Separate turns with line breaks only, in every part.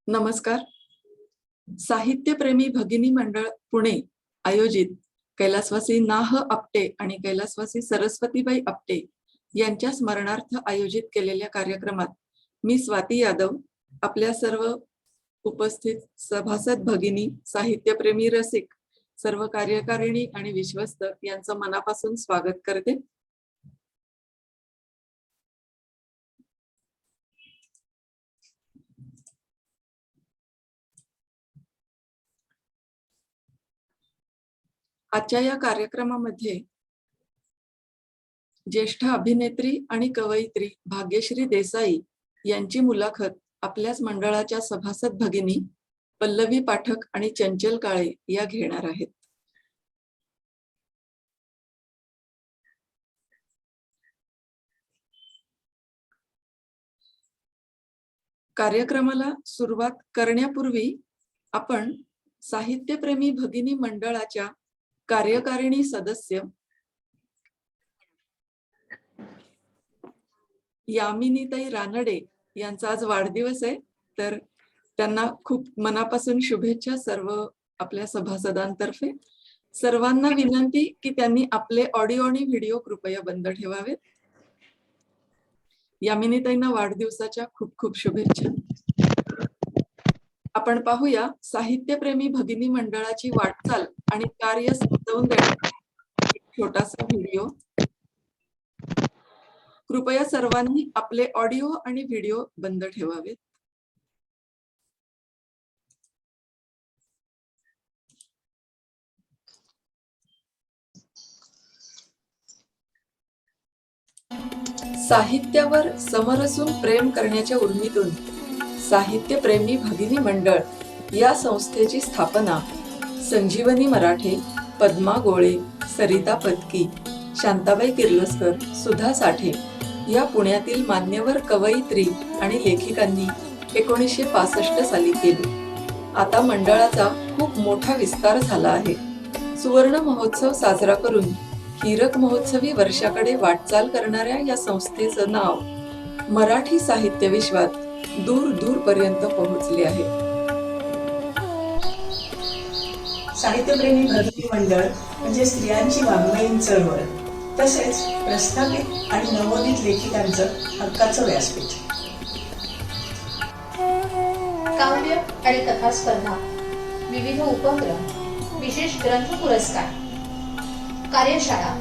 नमस्कार. साहित्यप्रेमी भगिनी मंडळ पुणे आयोजित कैलासवासी नाह आपटे आणि कैलासवासी सरस्वतीबाई आपटे यांच्या स्मरणार्थ आयोजित केलेल्या कार्यक्रमात मी स्वाती यादव आपल्या सर्व उपस्थित सभासद भगिनी, साहित्यप्रेमी रसिक, सर्व कार्यकारिणी आणि विश्वस्त यांचं मनापासून स्वागत करते. आजच्या या कार्यक्रमामध्ये ज्येष्ठ अभिनेत्री आणि कवयित्री भाग्यश्री देसाई यांची मुलाखत आपल्याच मंडळाच्या सभासद भगिनी पल्लवी पाठक आणि चंचल काळे या घेणार आहेत. कार्यक्रमाला सुरुवात करण्यापूर्वी आपण साहित्यप्रेमी भगिनी मंडळाच्या कार्यकारिणी सदस्य यामिनीताई रानडे यांचा आज वाढदिवस आहे, तर त्यांना खूप मनापासून शुभेच्छा सर्व आपल्या सभासदांतर्फे. सर्वांना विनंती की त्यांनी आपले ऑडिओ आणि व्हिडिओ कृपया बंद ठेवावेत. यामिनीताईंना वाढदिवसाच्या खूप खूप शुभेच्छा. आपण पाहूया साहित्यप्रेमी भगिनी मंडळाची वाटचाल आणि कार्य समजावून देण्याचा एक छोटासा व्हिडिओ. कृपया सर्वांनी आपले ऑडिओ आणि व्हिडिओ बंद ठेवावेत. साहित्यावर समरसून प्रेम करण्याच्या उर्मीतून साहित्यप्रेमी भगिनी मंडळ या संस्थेची स्थापना संजीवनी मराठे, पद्मा गोळे, सरिता पत्की, शांताबाई किर्लोस्कर, सुधा साठे या पुण्यातील मान्यवर कवयित्री आणि लेखिकांनी 1965 साली केली. आता मंडळाचा खूप मोठा विस्तार झाला आहे. सुवर्ण महोत्सव साजरा करून हीरक महोत्सवी वर्षाकडे वाटचाल करणाऱ्या या संस्थेचं नाव मराठी साहित्य विश्वात दूर दूर पर्यंत पोहोचले आहे.
साहित्यप्रेमी भगिनी मंडळ म्हणजे स्त्रियांची वाङ्मयीन चळवळ, तसेच प्रस्थापित आणि नवोदित लेखिकांचं हक्काचं व्यासपीठ.
काव्य आणि कथा स्पर्धा, विविध उपक्रम, विशेष ग्रंथ पुरस्कार, कार्यशाळा,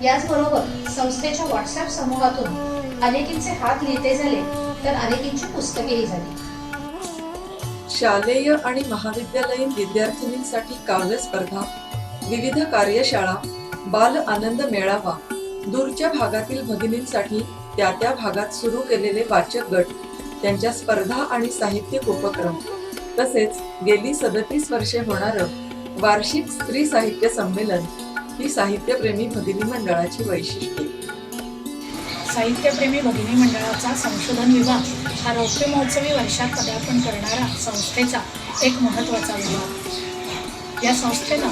याचबरोबर संस्थेच्या व्हॉट्सअप समूहातून अनेकींचे हात लिहिते झाले तर अनेकींची पुस्तकेही झाली.
शालेय आणि महाविद्यालयीन विद्यार्थिनींसाठी काव्य स्पर्धा, विविध कार्यशाळा, बाल आनंद मेळावा, दूरच्या भागातील भगिनींसाठी त्या त्या भागात सुरू केलेले वाचक गट, त्यांच्या स्पर्धा आणि साहित्यिक उपक्रम, तसेच गेली 37 वर्षे होणारं वार्षिक स्त्री साहित्य संमेलन ही साहित्यप्रेमी भगिनी मंडळाची वैशिष्ट्ये.
साहित्यप्रेमी भगिनी मंडळाचा संशोधन विभाग हा रौप्य महोत्सवी वर्षात पदार्पण करणारा संस्थेचा एक महत्त्वाचा विभाग. या संस्थेनं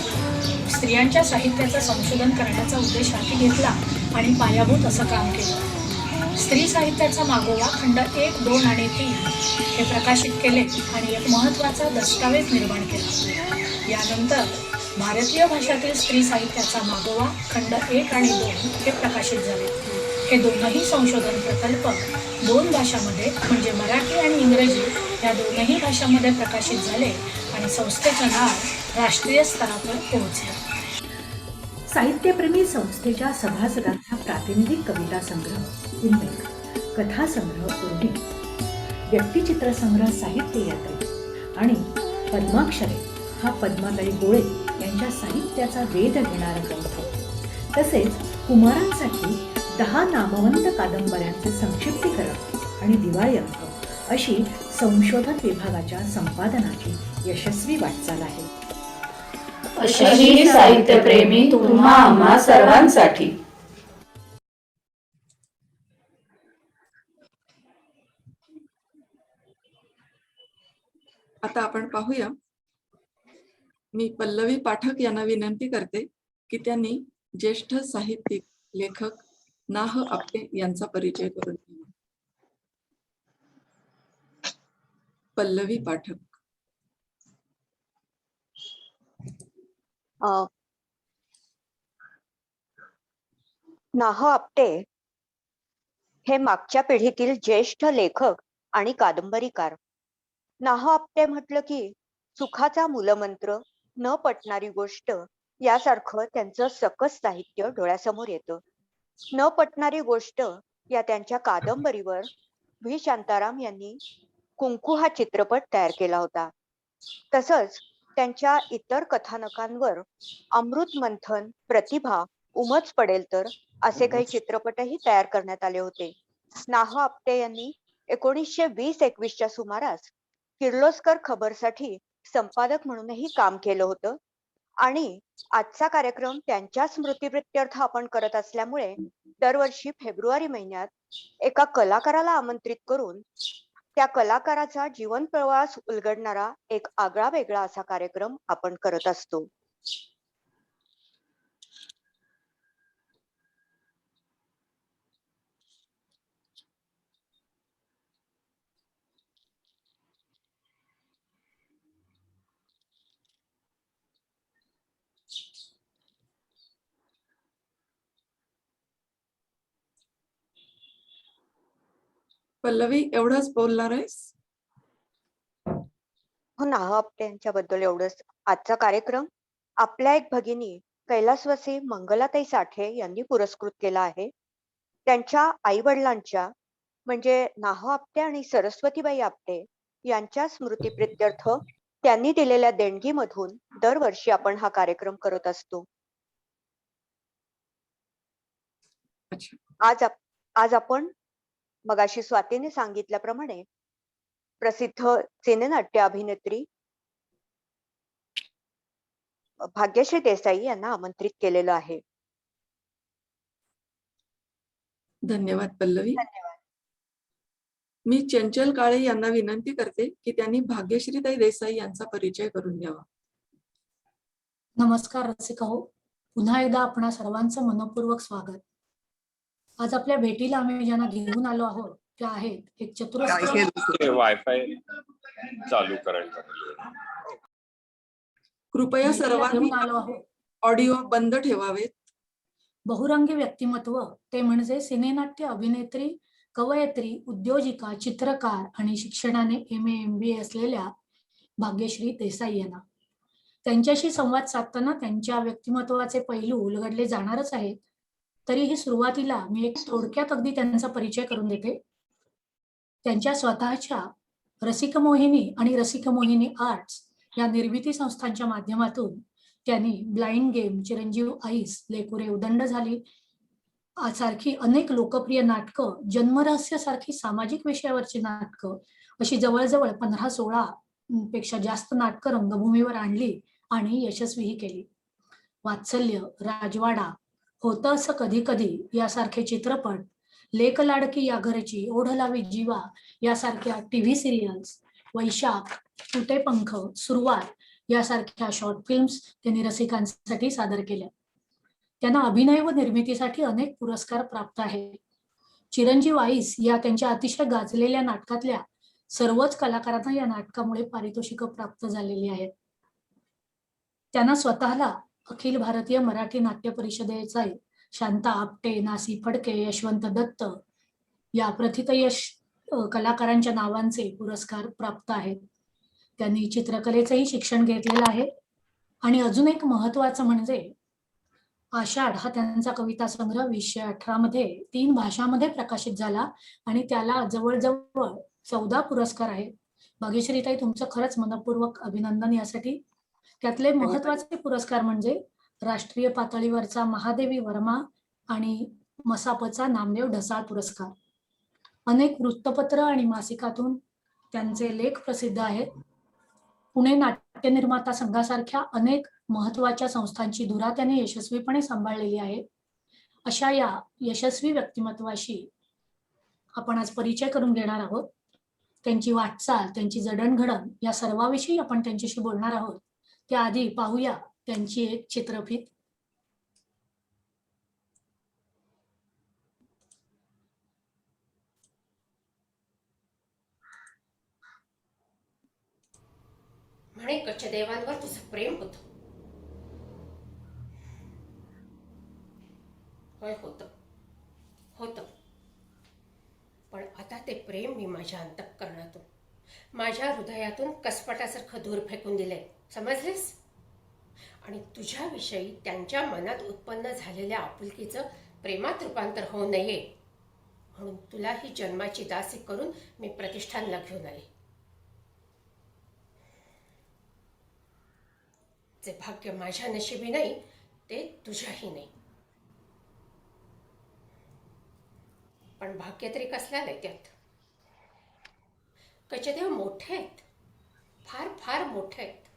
स्त्रियांच्या साहित्याचं संशोधन करण्याचा उद्देश हाती घेतला आणि पायाभूत असं काम केलं. स्त्री साहित्याचा मागोवा खंड 1, 2 आणि 3 हे प्रकाशित केले आणि एक महत्त्वाचा दस्तावेज निर्माण केला. यानंतर भारतीय भाषातील स्त्री साहित्याचा मागोवा खंड 1 आणि 2 हे प्रकाशित झाले. हे दोनही संशोधन प्रकल्प 2 भाषांमध्ये म्हणजे मराठी आणि इंग्रजी या दोनही भाषांमध्ये प्रकाशित झाले आणि संस्थेचं नाव राष्ट्रीय स्तरावर पोहोचलं.
साहित्यप्रेमी संस्थेच्या सभासदांचा प्रातिनिधिक कविता संग्रह, कुंभिक, कथा संग्रह उर्मी, व्यक्तिचित्रसंग्रह साहित्य यात्रे आणि पद्माक्षरे हा पद्माताई गोळे यांच्या साहित्याचा वेध घेणारा ग्रंथ, तसेच कुमारांसाठी 10 नामवंत कादंबऱ्यांचे संक्षिप्तीकरण आणि दिवाळी अंक अशी संशोधन विभागाच्या संपादनाची यशस्वी वाटचाल आहे.
अशी साहित्यप्रेमी तुम्हा आम्हा सर्वांसाठी.
आता आपण पाहूया. मी पल्लवी पाठक यांना विनंती करते की त्यांनी ज्येष्ठ साहित्यिक लेखक नाह आपटे यांचा परिचय करून द्यावा. पल्लवी पाठक.
नाह आपटे हे मागच्या पिढीतील ज्येष्ठ लेखक आणि कादंबरीकार. नाह आपटे म्हटलं की सुखाचा मूलमंत्र, न पटणारी गोष्ट यासारखं त्यांचं सकस साहित्य डोळ्यासमोर येतं. न पटणारी गोष्ट या त्यांच्या कादंबरीवर व्ही शांताराम यांनी कुंकू हा चित्रपट तयार केला होता. तसंच त्यांच्या इतर कथानकांवर अमृत मंथन, प्रतिभा, उमच पडेल तर असे काही चित्रपटही तयार करण्यात आले होते. नाह आपटे यांनी 1920-21च्या सुमारास किर्लोस्कर खबरसाठी संपादक म्हणूनही काम केलं होतं. आणि आजचा कार्यक्रम त्यांच्या स्मृतिप्रित्यर्थ आपण करत असल्यामुळे दरवर्षी फेब्रुवारी महिन्यात एका कलाकाराला आमंत्रित करून त्या कलाकाराचा जीवन प्रवास उलगडणारा एक आगळा वेगळा असा कार्यक्रम आपण करत असतो.
पल्लवी, एवढंच बोलणार आहेस?
हो, नाह आपटे यांच्याबद्दल एवढंच. आजचा कार्यक्रम आपल्या एक भगिनी कैलासवासी मंगलाताई साठे यांनी पुरस्कृत केला आहे. त्यांच्या आई वडिलांच्या म्हणजे नाह आपटे आणि सरस्वतीबाई आपटे यांच्या स्मृतिप्रित्यर्थ त्यांनी दिलेल्या देणगीमधून दरवर्षी आपण हा कार्यक्रम करत असतो.
अच्छा.
आज आपण मगाशी स्वातीने सांगितल्याप्रमाणे प्रसिद्ध सिनेनाट्य अभिनेत्री भाग्यश्री देसाई यांना आमंत्रित केलेलं आहे.
धन्यवाद पल्लवी.
धन्यवाद.
मी चंचल काळे यांना विनंती करते की त्यांनी भाग्यश्रीताई देसाई यांचा परिचय करून द्यावा.
नमस्कार रसिका हो, पुन्हा एकदा आपणा सर्वांचं मनपूर्वक स्वागत. आज आपल्या भेटीला आम्ही ज्यांना घेऊन आलो आहोत त्या आहेत एक चतुरस्र
वायफाय चालू करायचं.
कृपया
भेटीला
सर्वांनी
घेऊन आलो आहोत
ऑडिओ बंद ठेवावेत.
बहुरंगी व्यक्तिमत्व, ते म्हणजे सिनेनाट्य अभिनेत्री, कवयित्री, उद्योजिका, चित्रकार आणि शिक्षणाने MA MBA असलेल्या भाग्यश्री देसाई यांना. त्यांच्याशी संवाद साधताना त्यांच्या व्यक्तिमत्वाचे पैलू उलगडले जाणारच आहेत. तरीही सुरुवातीला मी एक थोडक्यात अगदी त्यांचा परिचय करून देते. त्यांच्या स्वतःच्या रसिकमोहिनी आणि रसिकमोहिनी आर्ट्स या निर्मिती संस्थांच्या माध्यमातून त्यांनी ब्लाइंड गेम, चिरंजीव आईस, लेकुरे उदंड झाली सारखी अनेक लोकप्रिय नाटकं, जन्मरहस्य सारखी सामाजिक विषयावरची नाटकं, अशी जवळजवळ 15-16 पेक्षा जास्त नाटकं रंगभूमीवर आणली आणि यशस्वीही केली. वात्सल्य, राजवाडा, होतं असं कधी कधी यासारखे चित्रपट, लेक लाडकी या घरची, ओढ लावी जीवा यासारख्या TV सिरियल्स, वैशाख, तुटे पंख, सुरुवात यासारख्या शॉर्ट फिल्म्स त्यांनी रसिकांसाठी सादर केल्या. त्यांना अभिनय व निर्मितीसाठी अनेक पुरस्कार प्राप्त आहेत. चिरंजीव आईस या त्यांच्या अतिशय गाजलेल्या नाटकातल्या सर्वच कलाकारांना या नाटकामुळे पारितोषिकं प्राप्त झालेली आहेत. त्यांना स्वतःला अखिल भारतीय मराठी नाट्य परिषदेचा शांता आपटे, नासी फडके, यशवंत दत्त या प्रथितयश कलाकारांच्या नावांचे पुरस्कार प्राप्त आहेत. त्यांनी चित्रकलेचंही शिक्षण घेतलेलं आहे. आणि अजून एक महत्वाचं म्हणजे आषाढ हा त्यांचा कविता संग्रह 2018 मध्ये 3 भाषांमध्ये प्रकाशित झाला आणि त्याला जवळजवळ 14 पुरस्कार आहेत. भाग्यश्रीताई, तुमचं खरंच मनपूर्वक अभिनंदन यासाठी. त्यातले महत्वाचे पुरस्कार म्हणजे राष्ट्रीय पातळीवरचा महादेवी वर्मा आणि मसापचा नामदेव ढसाळ पुरस्कार. अनेक वृत्तपत्र आणि मासिकातून त्यांचे लेख प्रसिद्ध आहेत. पुणे नाट्य निर्माता संघासारख्या अनेक महत्वाच्या संस्थांची धुरा त्याने यशस्वीपणे सांभाळलेली आहे. अशा या यशस्वी व्यक्तिमत्वाशी आपण आज परिचय करून घेणार आहोत. त्यांची वाटचाल, त्यांची जडणघडण या सर्वाविषयी आपण त्यांच्याशी बोलणार आहोत. त्याआधी पाहूया त्यांची एक चित्रफित.
म्हणे कचदेवांवर तुझं प्रेम होतं. होय, होतं. पण आता ते प्रेम मी माझ्या अंतःकरणातून, माझ्या हृदयातून कसपटासारखं दूर फेकून दिलंय, समजलेस? आणि तुझ्याविषयी त्यांच्या मनात उत्पन्न झालेल्या आपुलकीचं प्रेमात रूपांतर होऊ नये म्हणून तुला ही जन्माची दासी करून मी प्रतिष्ठानला घेऊन आले. जे भाग्य माझ्या नशिबी नाही ते तुझ्याही नाही. पण भाग्य तरी कसल्या नाही त्यात. कचदेव मोठे आहेत, फार फार मोठे आहेत.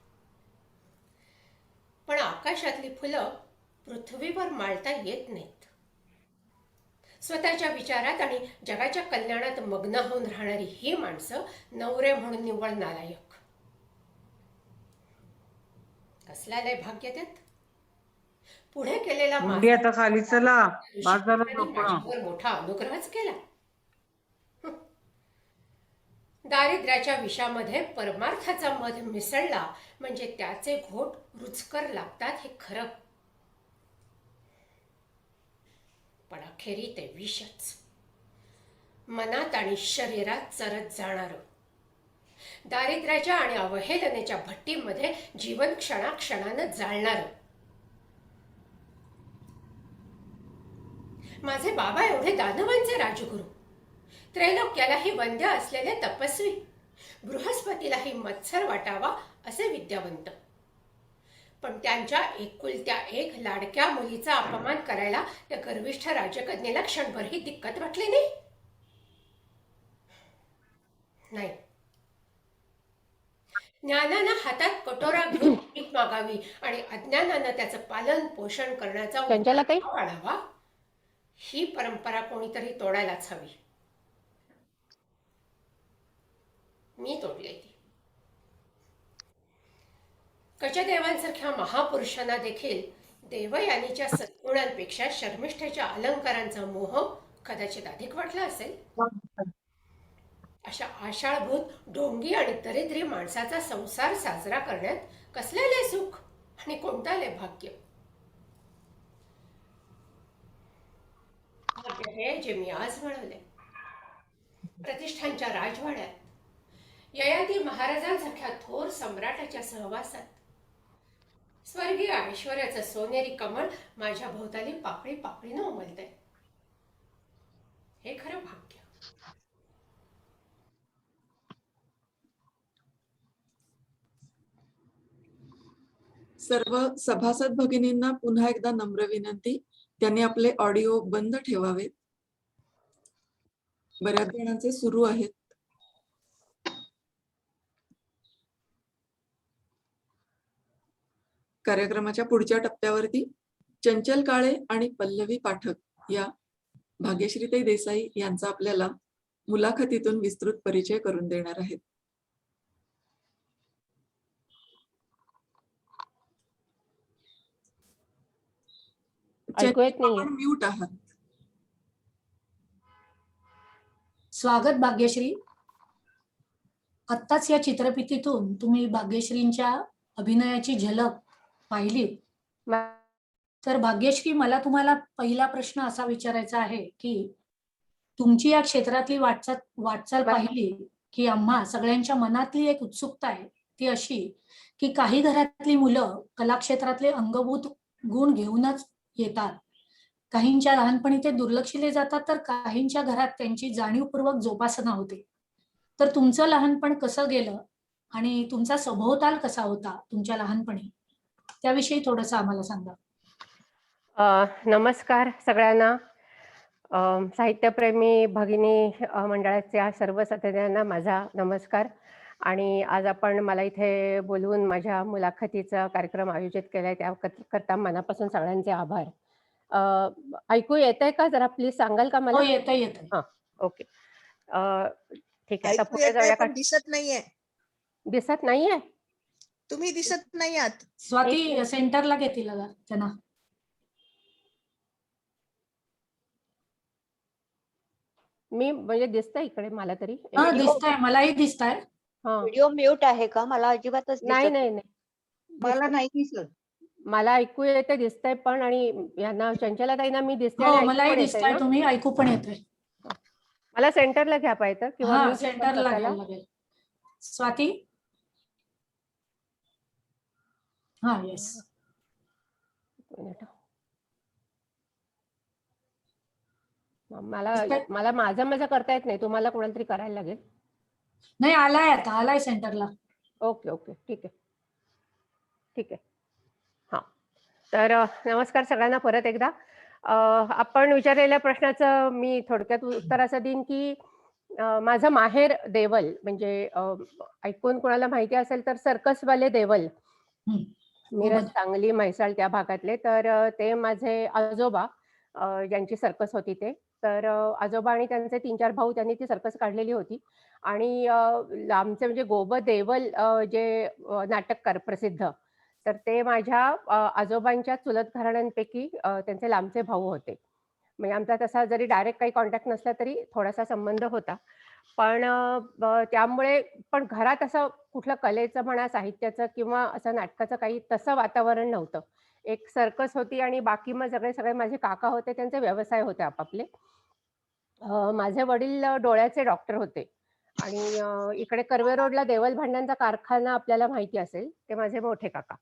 पण आकाशातली फुलं पृथ्वीवर माळता येत नाहीत. स्वतःच्या विचारात आणि जगाच्या कल्याणात मग्न होऊन राहणारी ही माणसं नवरे म्हणून निव्वळ नालायक. कसल्या लय भाग्य त्यात. पुढे केलेला
आता खाली चला,
माझ्यावर मोठा अनुग्रहच केला. दारिद्र्याच्या विषामध्ये परमार्थाचा मध मिसळला म्हणजे त्याचे घोट रुचकर लागतात हे खरं. पण अखेरी ते विषच, मनात आणि शरीरात चरत जाणार. दारिद्र्याच्या आणि अवहेलनेच्या भट्टीमध्ये जीवन क्षणाक्षणानं जाळणार. माझे बाबा एवढे दानवांचे राजगुरू, त्रैलोक्यालाही वंद्य असलेले तपस्वी, बृहस्पतीलाही मत्सर वाटावा असे विद्यावंत. पण त्यांच्या एकुलत्या एक लाडक्या मुलीचा अपमान करायला त्या गर्विष्ठ राजकन्येला क्षणभरही दिक्कत वाटली नाही. ज्ञानानं हातात कटोरा घेऊन भीक मागावी आणि अज्ञानानं त्याचं पालन पोषण करण्याचा वाढावा, ही परंपरा कोणीतरी तोडायलाच हवी. मी तोडली ती. कचदेवांसारख्या महापुरुषांना देखील देवयानीच्या सद्गुणांपेक्षा शर्मिष्ठेच्या अलंकारांचा मोह कदाचित अधिक वाटला असेल. अशा आषाढभूत ढोंगी आणि दरिद्री माणसाचा संसार साजरा करण्यात कसलेले सुख आणि कोणताले भाग्य. भाग्य हे जे मी आज मिळवले. प्रतिष्ठानच्या राजवाड्यात ययाती महाराजांसारख्या थोर सम्राटाच्या सहवासात स्वर्गीय ऐश्वर्याचं सोनेरी कमळ माझ्या भोवताली पाकळी पाकळीनं उमलतंय. हे खरं भाग्य.
सर्व सभासद भगिनींना पुन्हा एकदा नम्र विनंती, त्यांनी आपले ऑडिओ बंद ठेवावेत. बऱ्याच जणांचे सुरू आहेत. कार्यक्रमाच्या पुढच्या टप्प्यावरती चंचल काळे आणि पल्लवी पाठक या भाग्यश्रीताई देसाई यांचा आपल्याला मुलाखतीतून विस्तृत परिचय करून देणार आहेत. आपण म्यूट आहात.
स्वागत भाग्यश्री. आत्ताच या चित्रफितीतून तुम्ही भाग्यश्रींच्या अभिनयाची झलक पाहिली. तर भाग्यश्री, मला तुम्हाला पहिला प्रश्न असा विचारायचा आहे की तुमची या क्षेत्रातली वाटचाल पाहिली की आम्हा सगळ्यांच्या मनातली एक उत्सुकता आहे ती अशी की काही घरातली मुलं कलाक्षेत्रातले अंगभूत गुण घेऊनच येतात. काहींच्या लहानपणी ते दुर्लक्षिले जातात तर काहींच्या घरात त्यांची जाणीवपूर्वक जोपासना होते. तर तुमचं लहानपण कसं गेलं आणि तुमचा सभोवताल कसा होता तुमच्या लहानपणी, त्याविषयी थोडंसं आम्हाला सांगा.
नमस्कार सगळ्यांना. साहित्यप्रेमी भगिनी मंडळाच्या सर्व सदस्यांना माझा नमस्कार. आणि आज आपण मला इथे बोलवून माझ्या मुलाखतीचा कार्यक्रम आयोजित केलाय त्याकरता मनापासून सगळ्यांचे आभार. ऐकू येतंय का? जरा प्लीज सांगाल का मला?
येतंय.
हां, ओके, ठीक आहे. आता पुढे जाऊया का?
दिसत नाहीये.
दिसत नाहीये?
तुम्ही दिसत नाही आहात.
स्वाती सेंटरला घेतील त्यांना.
मी म्हणजे दिसतंय इकडे मला तरी.
दिसतंय, मलाही दिसतंय.
हा
व्हिडिओ म्यूट आहे का? मला अजिबातच
नाही
दिसत
नाही
नाही.
नाही
मला
दिसतंय.
नाही दिसत.
मला ऐकू येते दिसतंय पण, आणि यांना चंचलाताईंना मी दिसते आणि
हो,
ऐकू
मलाही
पण येतंय
दिसताय
ना.
तुम्ही, ऐकू पण येतोय.
मला सेंटरला घ्या पाहिजे किंवा
हा,
मी घेऊ का
सेंटरला
स्वतःला?
घ्यायला लागेल. स्वाती. हा, येस.
एक मिनिट. मला
दिसतंय?
मला माझं माझं करता येत नाही, तुम्हाला कोणाला तरी करायला लागेल.
नाही, आलाय आता, आलाय सेंटरला.
ओके ओके, ठीक आहे ठीक आहे. हां, तर नमस्कार सगळ्यांना परत एकदा. आपण विचारलेल्या प्रश्नाचं मी थोडक्यात उत्तर असं देईन की माझं माहेर देवल, म्हणजे ऐकून कोणाला माहिती असेल तर सर्कसवाले देवल,
हम्म.
मिरज,
बरोबर.
सांगली, म्हैसाळ त्या भागातले. तर ते माझे आजोबा, ज्यांची सर्कस होती ते. तर आजोबा आणि त्यांचे 3-4 भाऊ त्यांनी ती सर्कस काढलेली होती. आणि आमचे म्हणजे गोब देवल जे नाटककार प्रसिद्ध, तर ते माझ्या आजोबांच्या चुलत घराण्यांपैकी त्यांचे लांबचे भाऊ होते. म्हणजे आमचा तसा जरी डायरेक्ट काही कॉन्टॅक्ट नसला तरी थोडासा संबंध होता. पण त्यामुळे पण घरात असं कुठलं कलेचं म्हणा, साहित्याचं किंवा असं नाटकाचं काही तसं वातावरण नव्हतं. एक सर्कस होती आणि बाकी मग सगळे माझे काका होते, त्यांचे व्यवसाय होते आपापले. माझे वडील डोळ्याचे डॉक्टर होते आणि इकडे कर्वे रोडला देवल भांड्यांचा कारखाना आपल्याला माहिती असेल, ते माझे मोठे काका.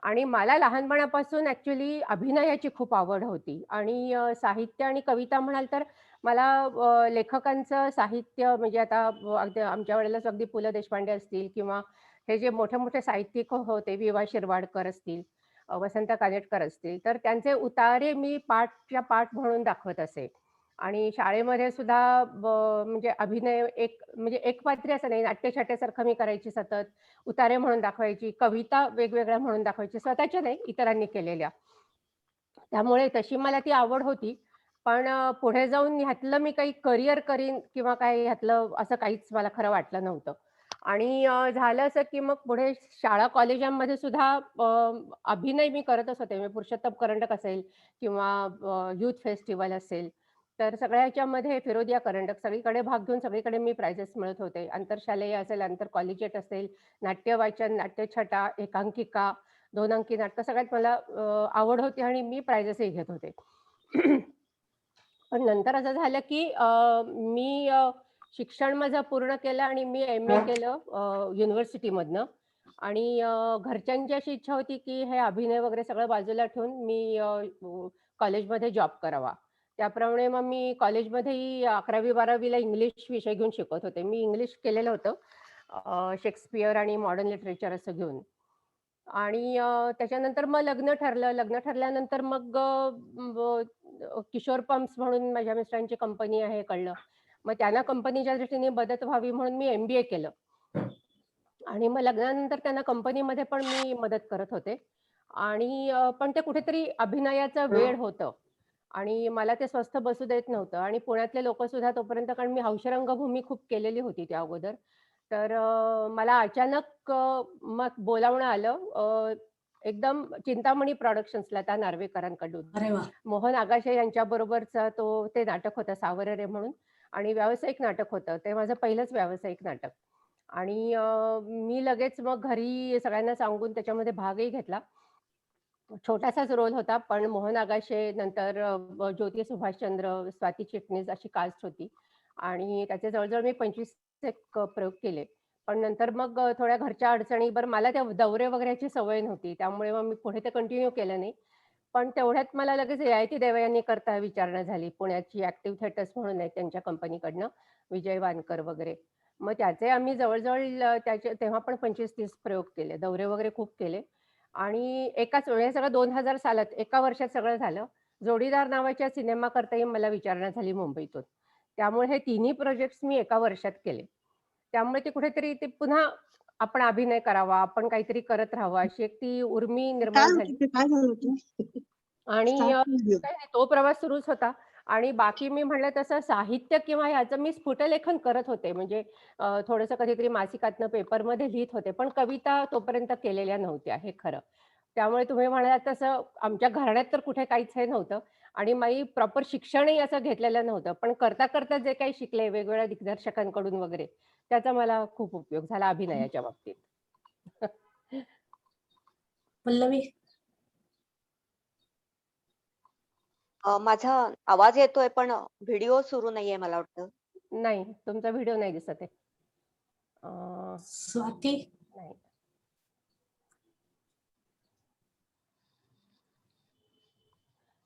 आणि मला लहानपणापासून ॲक्चुअली अभिनयाची खूप आवड होती आणि साहित्य आणि कविता म्हणाल तर मला लेखकांचं साहित्य म्हणजे आता अगदी आमच्या वेळेलाच अगदी पु. ल. देशपांडे असतील किंवा हे जे मोठे-मोठे साहित्यिक होते, वि. वा. शिरवाडकर असतील, वसंत कानेटकर असतील, तर त्यांचे उतारे मी पाठच्या पाठ म्हणून दाखवत असे. आणि शाळेमध्ये सुद्धा म्हणजे अभिनय म्हणजे एकपात्री असं नाही, नाट्यछटेसारखं मी करायची सतत. उतारे म्हणून दाखवायची, कविता वेगवेगळ्या म्हणून दाखवायची, स्वतःच्या नाही, इतरांनी केलेल्या. त्यामुळे तशी मला ती आवड होती. पण पुढे जाऊन ह्यातलं मी काही करियर करीन किंवा काय ह्यातलं असं काहीच मला खरं वाटलं नव्हतं. आणि झालं असं की मग पुढे शाळा कॉलेजांमध्ये सुद्धा अभिनय मी करतच होते. म्हणजे पुरुषोत्तम करंडक असेल किंवा यूथ फेस्टिव्हल असेल, तर सगळ्या ह्याच्यामध्ये फिरोदिया करंडक सगळीकडे भाग घेऊन सगळीकडे मी प्राइजेस मिळत होते. आंतरशालेय असेल, आंतर कॉलेजिएट असेल, नाट्यवाचन, नाट्यछटा, एकांकिका, 2 अंकी नाटकं सगळ्यात मला आवड होती आणि मी प्राइजेसही घेत होते. पण नंतर असं झालं की मी शिक्षण माझं पूर्ण केलं आणि मी एम-ए केलं युनिव्हर्सिटीमधनं. आणि घरच्यांची अशी इच्छा होती की हे अभिनय वगैरे सगळं बाजूला ठेवून मी कॉलेजमध्ये जॉब करावा. त्याप्रमाणे मग मी कॉलेजमध्येही 11वी-12वीला इंग्लिश विषय घेऊन शिकवत होते. मी इंग्लिश केलेलं होतं. शेक्सपियर आणि मॉडर्न लिटरेचर असं घेऊन. आणि त्याच्यानंतर मग लग्न ठरलं. लग्न ठरल्यानंतर मग किशोर पंप्स म्हणून माझ्या मिस्टरांची कंपनी आहे कळलं. मग त्यांना कंपनीच्या दृष्टीने मदत व्हावी म्हणून मी एम-बी-ए केलं. आणि मग लग्नानंतर त्यांना कंपनीमध्ये पण मी मदत करत होते. आणि पण ते कुठेतरी अभिनयाचं वेड होतं आणि मला ते स्वस्थ बसू देत नव्हतं. आणि पुण्यातले लोकं सुद्धा तोपर्यंत, कारण मी हौशी रंगभूमी खूप केलेली होती त्या अगोदर. तर मला अचानक मग बोलावणं आलं एकदम चिंतामणी प्रॉडक्शन्सला त्या नार्वेकरांकडून.
अरे वा.
मोहन आगाशे यांच्याबरोबरचं ते नाटक होतं सावरे रे म्हणून, आणि व्यावसायिक नाटक होतं. ते माझं पहिलंच व्यावसायिक नाटक. आणि मी लगेच मग घरी सगळ्यांना सांगून त्याच्यामध्ये भागही घेतला. छोटासाच रोल होता, पण मोहन आगाशे, नंतर ज्योती सुभाषचंद्र, स्वाती चिटणीस अशी कास्ट होती. आणि त्याचे जवळ-जवळ मी 25 एक प्रयोग केले. पण नंतर मग थोड्या घरच्या अडचणी, बरं मला त्या दौरे वगैरेची सवय नव्हती. त्यामुळे मग मी पुढे ते कंटिन्यू केलं नाही. पण तेवढ्यात मला लगेच ययाती देवयानी करता विचारणा झाली. पुण्याची ॲक्टिव्ह थिएटर्स म्हणून आहे त्यांच्या कंपनीकडनं, विजय वानकर वगैरे. मग त्याचे आम्ही जवळ-जवळ त्याचे तेव्हा पण 25-30 प्रयोग केले. दौरे वगैरे खूप केले. आणि एकाच वेळेस सगळं 2000 सालात एका वर्षात सगळं झालं. जोडीदार नावाच्या सिनेमाकरताही मला विचारणा झाली मुंबईतून. त्यामुळे हे तिन्ही प्रोजेक्ट्स मी एका वर्षात केले. त्यामुळे ते कुठेतरी ते पुन्हा आपण अभिनय करावा, आपण काहीतरी करत राहावं अशी एक ती उर्मी निर्माण झाली.
काय झालं होतं?
आणि
स्टार्ट व्हिडिओ.
काही नाही, तो प्रवास सुरूच होता. आणि बाकी मी म्हटलं तसं साहित्य किंवा ह्याचं मी स्फुटलेखन करत होते. म्हणजे थोडंसं कधीतरी मासिकातनं, पेपरमध्ये लिहीत होते. पण कविता तोपर्यंत केलेल्या नव्हत्या, हे खरं. त्यामुळे तुम्ही म्हणालात तसं आमच्या घराण्यात तर कुठे काहीच हे नव्हतं आणि मी प्रॉपर शिक्षणही असं घेतलेलं नव्हतं. पण करता जे काही शिकले वेगवेगळ्या दिग्दर्शकांकडून वगैरे, त्याचा मला खूप उपयोग झाला अभिनयाच्या बाबतीत.
पल्लवी.
माझा आवाज येतोय पण व्हिडिओ सुरू नाहीये मला वाटतं.
नाही, तुमचा व्हिडिओ नाही दिसत आहे.
स्वाती.
नाही.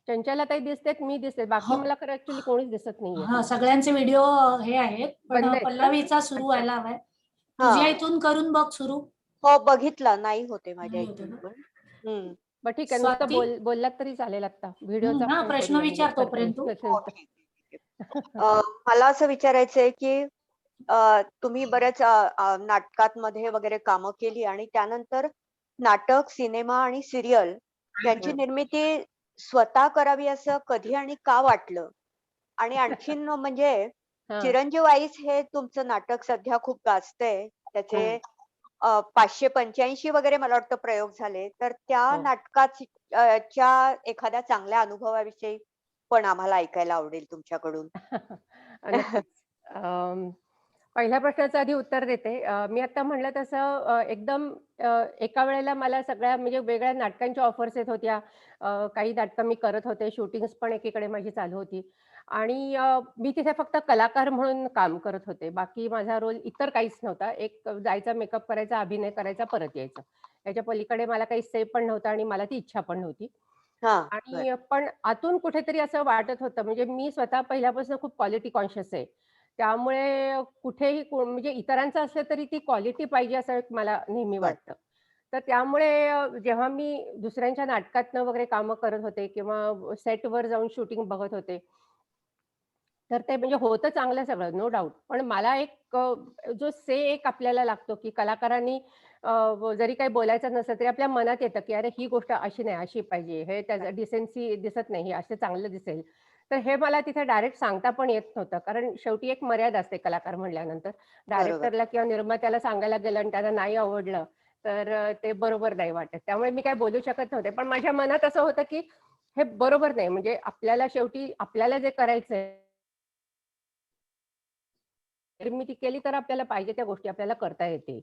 चंचलाताई दिसतेत, मी दिसते. बाकी
हो.
मला खरं ऍक्च्युली कोणीच दिसत नाहीये.
हा, सगळ्यांचे व्हिडिओ हे आहेत, पण
बंद आहेत का?
पल्लवीचा सुरू
अच्छा.
व्हायला हवाय.
हा,
तुझ्या इथून करून बघ सुरू.
हो बघितला. नाही होते माझ्या
नाही होते
इथून
ना.
पण. हम्म.
बरं ठीक आहे. नुसतं
स्वाती.
बोललात तरी चालेल आता. व्हिडिओचा
हा,
पण
प्रश्न
करूया
विचार
करता
तोपर्यंत तू.
येत
हो,
नसेल तर.
ठीक आहे. मला असं विचारायचंय की तुम्ही बऱ्याच नाटकांमध्ये वगैरे कामं केली आणि त्यानंतर नाटक, सिनेमा आणि सिरियल यांची
हं.
निर्मिती स्वतः करावी असं कधी आणि का वाटलं? आणि आणखीन म्हणजे
हां.
चिरंजीव आईस हे तुमचं नाटक सध्या खूप गाजतंय. त्याचे
हं.
585 वगैरे मला वाटतं प्रयोग झाले. तर त्या
हो.
च्या एखाद्या चांगल्या अनुभवाविषयी पण आम्हाला ऐकायला आवडेल तुमच्याकडून.
नक्कीच. अं, पहिल्या प्रश्नाचं आधी उत्तर देते. मी आता म्हटलं तसं एकदम एका वेळेला मला सगळ्या म्हणजे वेगळ्या नाटकांच्या ऑफर्स येत होत्या. काही नाटकं मी करत होते. शूटिंग्स पण एकीकडे माझी चालू होती आणि मी तिथे फक्त कलाकार म्हणून काम करत होते. बाकी माझा रोल इतर काहीच नव्हता. एक जायचा, मेकअप करायचा, अभिनय करायचा, परत यायचं. याच्या पलीकडे मला काही से पण नव्हता आणि मला ती इच्छा पण नव्हती.
हां, बरं.
आणि पण आतून कुठेतरी असं वाटत होतं, म्हणजे मी स्वतः पहिल्यापासून खूप क्वालिटी कॉन्शियस आहे. त्यामुळे कुठेही म्हणजे इतरांचं असलं तरी ती क्वालिटी पाहिजे असं एक मला नेहमी
बरं.
वाटतं. तर त्यामुळे जेव्हा मी दुसऱ्यांच्या नाटकातनं वगैरे कामं करत होते किंवा सेटवर जाऊन शूटिंग बघत होते, तर ते म्हणजे होतं चांगलं सगळं, नो डाउट. पण मला एक जो एक आपल्याला लागतो, की कलाकारांनी जरी काही बोलायचं नसलं तरी आपल्या मनात येतं, की अरे ही गोष्ट अशी नाही, अशी पाहिजे. हे त्याचं डिसेन्सी दिसत नाही, हे असं चांगलं दिसेल. तर हे मला तिथे डायरेक्ट सांगता पण येत नव्हतं. कारण शेवटी एक मर्यादा असते कलाकार म्हटल्यानंतर.
बरोबर.
डायरेक्टरला किंवा निर्मात्याला सांगायला गेलं आणि त्यांना नाही आवडलं, तर ते बरोबर नाही वाटत. त्यामुळे मी काही बोलू शकत नव्हते. पण माझ्या मनात असं होतं, की हे बरोबर नाही. म्हणजे आपल्याला शेवटी आपल्याला जे करायचंय निर्मिती केली तर आपल्याला पाहिजे त्या गोष्टी आपल्याला करता येतील.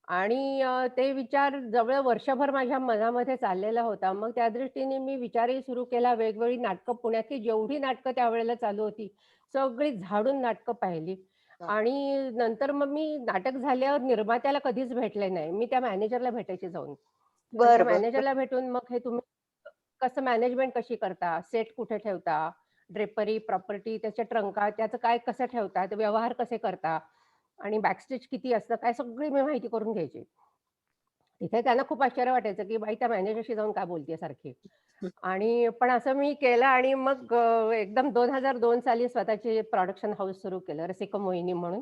आणि ते विचार जवळ वर्षभर माझ्या मनामध्ये चाललेला होता. मग त्या दृष्टीने मी विचारही सुरू केला. वेगवेगळी नाटकं पुण्यातली जेवढी नाटकं त्यावेळेला चालू होती, सगळी झाडून नाटकं पाहिली.
हां.
आणि नंतर मग मी नाटक झाल्यावर निर्मात्याला कधीच भेटले नाही. मी त्या मॅनेजरला भेटायचे जाऊन. आणि त्या
बरं, बरं.
मॅनेजरला भेटून मग हे तुम्ही कसं मॅनेजमेंट कशी करता? सेट कुठे ठेवता? ड्रेपरी, प्रॉपर्टी, त्याच्या ट्रंका त्याचं काय कसं ठेवता? ते व्यवहार कसे करता? आणि बॅकस्टेज किती असतं? काय सगळी मी माहिती करून घ्यायची. तिथे त्यांना खूप आश्चर्य वाटायचं, की "बाई त्या मॅनेजरशी जाऊन काय बोलतीये सारखी?" आणि पण असं मी केलं आणि मग एकदम 2002 साली स्वतःचे प्रोडक्शन हाऊस सुरू केलं, रसिका मोहिनी म्हणून.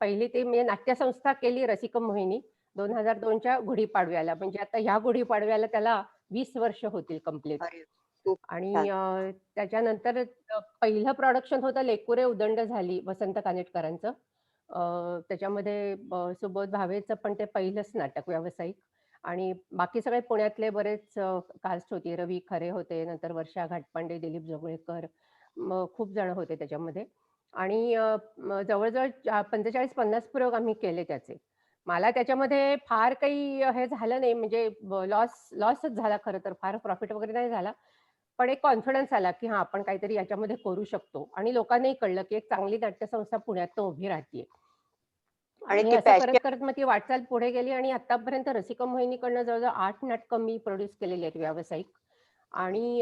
पहिली ती मी नाट्यसंस्था केली रसिका मोहिनी 2002च्या गुढीपाडव्याला. म्हणजे आता ह्या गुढीपाडव्याला त्याला 20 वर्ष होतील कंप्लीट.
अरे, खूप
आणि
छान.
त्याच्यानंतर पहिलं प्रोडक्शन होतं लेकुरे उदंड झाली वसंत कानेटकरांचं. त्याच्यामध्ये सुबोध भावेचं पण ते पहिलंच नाटक व्यावसायिक आणि बाकी सगळे पुण्यातले बरेच कास्ट होती. रवी खरे होते, नंतर वर्षा घाटपांडे, दिलीप जोगळेकर, मग खूप जण होते त्याच्यामध्ये आणि जवळ-जवळ 45-50 प्रयोग आम्ही केले त्याचे. मला त्याच्यामध्ये फार काही हे झालं नाही म्हणजे लॉसच झाला खरं तर, फार प्रॉफिट वगैरे नाही झाला. पण एक कॉन्फिडन्स आला, की हां, आपण काहीतरी याच्यामध्ये करू शकतो आणि लोकांनाही कळलं, की एक चांगली नाट्यसंस्था पुण्यातनं उभी राहतीये.
आणि
आणि
ती
असं
पॅशन
करत-करत मग ती वाटचाल पुढे गेली आणि आत्तापर्यंत रसिका मोहिनीकडनं जवळ-जवळ 8 नाटकं मी प्रोड्यूस केलेली आहेत व्यावसायिक. आणि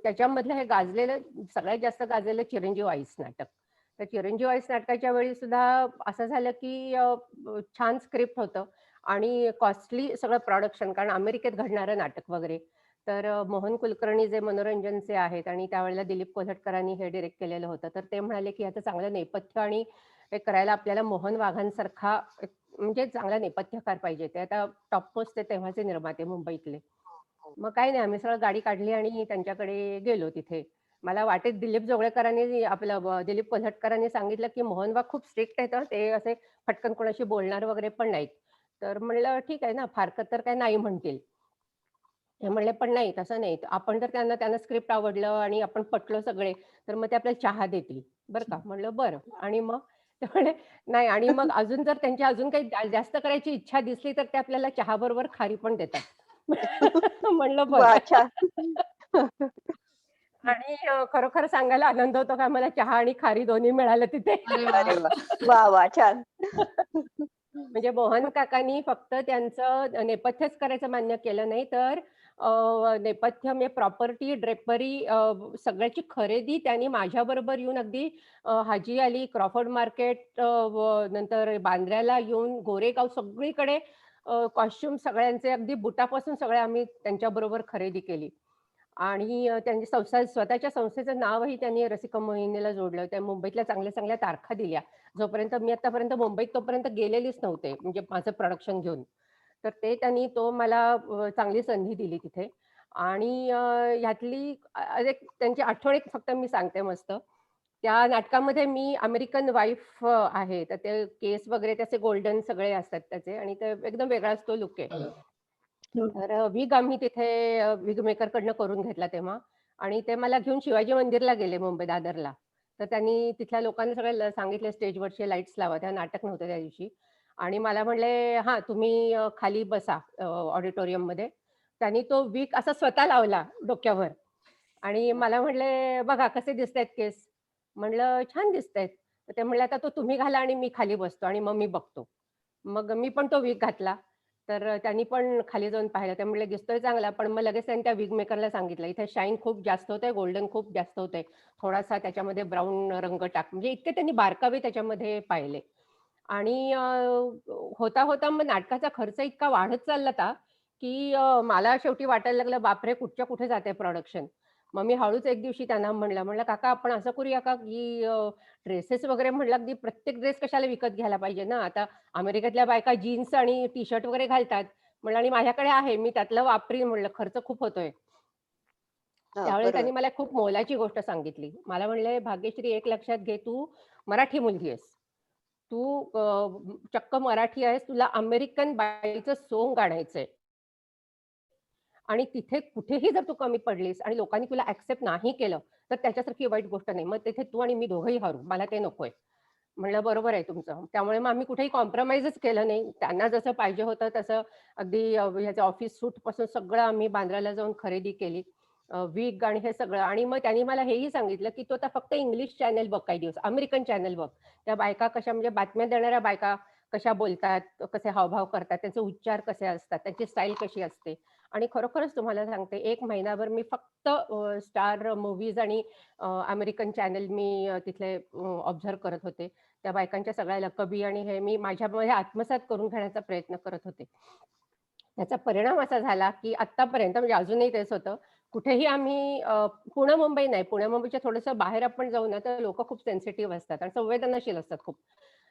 त्याच्यामधलं हे गाजलेलं सगळ्यात जास्त गाजलेलं चिरंजीव आईस नाटक. तर चिरंजीव आईस नाटकाच्या वेळी सुद्धा असं झालं, की छान स्क्रिप्ट होतं आणि कॉस्टली सगळं प्रोडक्शन कारण अमेरिकेत घडणारं नाटक वगैरे. तर मोहन कुलकर्णी जे मनोरंजनचे आहेत आणि त्यावेळेला दिलीप कोल्हटकरांनी हे डायरेक्ट केलेलं होतं. तर ते म्हणाले, की ह्याचं चांगलं नेपथ्य आणि हे करायला आपल्याला मोहन वाघांसारखा एक म्हणजे चांगला नेपथ्यकार पाहिजे. ते आता टॉप मोस्ट ते तेव्हाचे निर्माते मुंबईतले. मग काही नाही आम्ही सरळ गाडी काढली आणि त्यांच्याकडे गेलो तिथे. मला वाटेत दिलीप जोगळेकरांनी आपलं दिलीप कोल्हटकरांनी सांगितलं, की "मोहन वाघ खूप स्ट्रिक्ट आहेत हं. ते असे फटकन कोणाशी बोलणार वगैरे पण नाहीत." तर म्हणलं, "ठीक आहे ना, फारकत तर काही नाही म्हणतील." ते म्हणले, "पण नाही, तसं नाही. आपण जर त्यांना स्क्रिप्ट आवडलं आणि आपण पटलो सगळे, तर मग ते आपल्याला चहा देतील, बरं का." म्हणलं, "बरं." आणि मग ते म्हणाले, "नाही आणि मग अजून जर त्यांची अजून काही जास्त करायची इच्छा दिसली, तर ते आपल्याला चहाबरोबर खारी पण देतात." म्हणलं,
वा,
"बरं."
छान.
आणि खरोखर सांगायला आनंद होतो का मला चहा आणि खारी दोन्ही मिळालं तिथे.
अरे वा.
अरे वा, वा वा, छान.
म्हणजे मोहन काकांनी फक्त त्यांचं नेपथ्यच करायचं मान्य केलं नाही, तर नेपथ्य म्हणजे प्रॉपर्टी, ड्रेपरी सगळ्याची खरेदी त्यांनी माझ्याबरोबर येऊन अगदी हाजी अली, क्रॉफर्ड मार्केट नंतर बांद्र्याला येऊन गोरेगाव सगळीकडे कॉस्ट्यूम सगळ्यांचे अगदी बुटापासून सगळे आम्ही त्यांच्याबरोबर खरेदी केली. आणि त्यांची स्वतःच्या संस्थेचं नावही त्यांनी रसिका मोहिनीला जोडलं. त्या मुंबईतल्या चांगल्या-चांगल्या तारखा दिल्या. जोपर्यंत मी आत्तापर्यंत मुंबईत तोपर्यंत गेलेलीच नव्हते, म्हणजे माझं प्रोडक्शन घेऊन. तर तो मला चांगली संधी दिली तिथे आणि ह्यातली एक त्यांची आठवण एक फक्त मी सांगते मस्त. त्या नाटकामध्ये मी अमेरिकन वाईफ आहे. तर ते केस वगैरे त्याचे गोल्डन सगळे असतात त्याचे आणि ते एकदम वेगळाच तो लूक आहे. तर विग आम्ही तिथे विग मेकरकडनं करून घेतला तेव्हा आणि ते मला घेऊन शिवाजी मंदिरला गेले मुंबई दादरला. तर त्यांनी तिथल्या लोकांना सगळ्या सांगितले स्टेजवरचे लाईट्स लावा. तेव्हा नाटक नव्हतं त्या दिवशी आणि मला म्हणले, "हां, तुम्ही खाली बसा ऑडिटोरियममध्ये." त्यांनी तो विग असा स्वतः लावला डोक्यावर आणि मला म्हणले, "बघा कसे दिसतायत केस?" म्हणलं, "छान दिसतायत." तर ते म्हणले, "आता तो तुम्ही घाला आणि मी खाली बसतो आणि मग मी बघतो." मग मी पण तो विग घातला. तर त्यांनी पण खाली जाऊन पाहिलं. ते म्हणाले, "दिसतोय चांगला." पण मग लगेच त्यांनी त्या विग मेकरला सांगितलं, "इथे शाईन खूप जास्त होतंय, गोल्डन खूप जास्त होतंय. थोडासा त्याच्यामध्ये ब्राउन रंग टाक." म्हणजे इतके त्यांनी बारकावे त्याच्यामध्ये पाहिले. आणि होता मग नाटकाचा खर्च इतका वाढत चालला होता, की मला शेवटी वाटायला लागलं, बापरे! कुठच्या कुठे जातंय प्रोडक्शन. मग मी हळूच एक दिवशी त्यांना म्हणलं, "काका आपण असं करूया का, की ड्रेसेस वगैरे म्हटलं अगदी प्रत्येक ड्रेस कशाला विकत घ्यायला पाहिजे ना. आता अमेरिकेतल्या बायका जीन्स आणि टी-शर्ट वगैरे घालतात." म्हणलं आणि माझ्याकडे आहे, मी त्यातलं वापरीन म्हणलं, खर्च खूप होतोय.
हां,
त्यावेळेस
बरोबर.
त्यांनी मला खूप मोलाची गोष्ट सांगितली. मला म्हणले, "भाग्यश्री एक लक्षात घे, तू मराठी मुलगी आहेस. तू चक्क मराठी आहेस. तुला अमेरिकन बाईचं सोंग आणायचंय आणि तिथे कुठेही जर तू कमी पडलीस आणि लोकांनी तुला एक्सेप्ट नाही केलं, तर त्याच्यासारखी वाईट गोष्ट नाही. मग तिथे तू आणि मी दोघंही हरू. मला ते नकोय." म्हणलं, "बरोबर आहे तुमचं." त्यामुळे मग आम्ही कुठेही कॉम्प्रोमाइजच केलं नाही. त्यांना जसं पाहिजे होतं तसं अगदी ह्याचं ऑफिस सूटपासून सगळं आम्ही बांद्र्याला जाऊन खरेदी केली. विग आणि हे सगळं आणि मग त्यांनी मला हेही सांगितलं, की "तू आता फक्त इंग्लिश चॅनल बघ काही दिवस, अमेरिकन चॅनल बघ. त्या बायका कशा म्हणजे बातम्या देणाऱ्या बायका कशा बोलतात, कसे हावभाव करतात, त्यांचे उच्चार कसे असतात, त्यांची स्टाईल कशी असते." आणि खरोखरच तुम्हाला सांगते 1 महिनाभर मी फक्त स्टार मूव्हीज आणि अमेरिकन चॅनल मी तिथले ऑब्झर्व्ह करत होते. त्या बायकांच्या सगळ्या लकबी आणि हे मी माझ्यामध्ये आत्मसात करून घेण्याचा प्रयत्न करत होते. त्याचा परिणाम असा झाला, की आत्तापर्यंत म्हणजे अजूनही तेच होतं. कुठेही आम्ही पुणे-मुंबई नाही, पुणे-मुंबईच्या थोडंसं बाहेर आपण जाऊ ना, तर लोकं खूप सेन्सिटिव्ह असतात आणि संवेदनशील असतात खूप.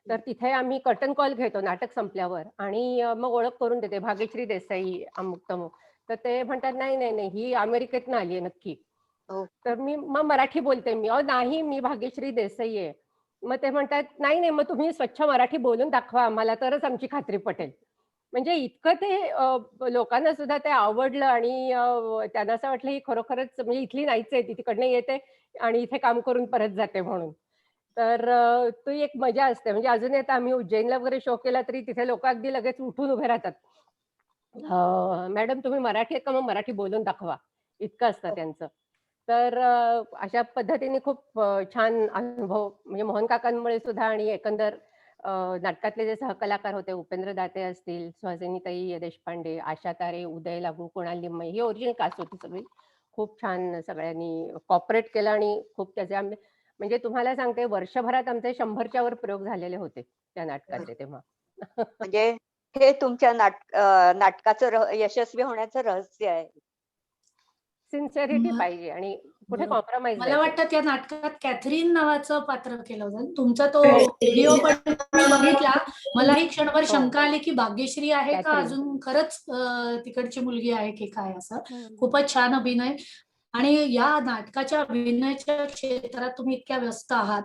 तर तिथे आम्ही कर्टन कॉल घेतो नाटक संपल्यावर आणि मग ओळख करून देते, भाग्यश्री देसाई अमुक-तमुक. तर ते म्हणतात, "नाही, नाही, नाही, ही अमेरिकेतनं आली आहे नक्की."
हो.
तर मग मराठी बोलते मी. "अहो नाही, मी भाग्यश्री देसाई आहे." मग ते म्हणतात, "नाही, नाही, मग तुम्ही स्वच्छ मराठी बोलून दाखवा आम्हाला, तरच आमची खात्री पटेल." म्हणजे इतकं ते लोकांना सुद्धा ते आवडलं आणि त्यांना असं वाटलं ही खरोखरच म्हणजे इथली नाहीच आहे, ती तिकडनं येते आणि इथे काम करून परत जाते म्हणून. तर ती एक मजा असते. म्हणजे अजूनही आता आम्ही उज्जैनला वगैरे शो केला तरी तिथे लोकं अगदी लगेच उठून उभे राहतात. "मॅडम तुम्ही मराठी आहेत का? मग मराठी बोलून दाखवा." इतकं असतं
हो.
त्यांचं. तर अशा पद्धतीने खूप छान अनुभव म्हणजे मोहन काकांमुळे सुद्धा आणि एकंदर अ, नाटकातले जे सहकलाकार होते, उपेंद्र दाते असतील, सुहासिनीताई देशपांडे, आशा तारे, उदय लागू, कुणाल लिमये ही ओरिजिनल कास्ट होती सगळी. खूप छान सगळ्यांनी कोऑपरेट केलं आणि खूप त्याचे आम्ही म्हणजे तुम्हाला सांगते वर्षभरात आमचे 100च्या वर प्रयोग झालेले होते त्या नाटकाचे तेव्हा.
म्हणजे हे तुमच्या नाटकाचं यशस्वी होण्याचं रहस्य आहे.
सिन्सिअरिटी पाहिजे आणि कुठे
बरोबर.
कॉम्प्रोमाईज
मला
नाही केलं.
वाटतं त्या नाटकात कॅथरीन नावाचं पात्र केलं होतं. तुमचा तो
हो.
व्हिडिओ पण मी बघितला. मलाही क्षणभर
हो.
शंका आली, की भाग्यश्री आहे का
कॅथरीन.
अजून खरंच तिकडची मुलगी आहे की काय असं.
हं.
खूपच छान अभिनय आणि या नाटकाच्या अभिनयाच्या क्षेत्रात तुम्ही इतक्या व्यस्त आहात.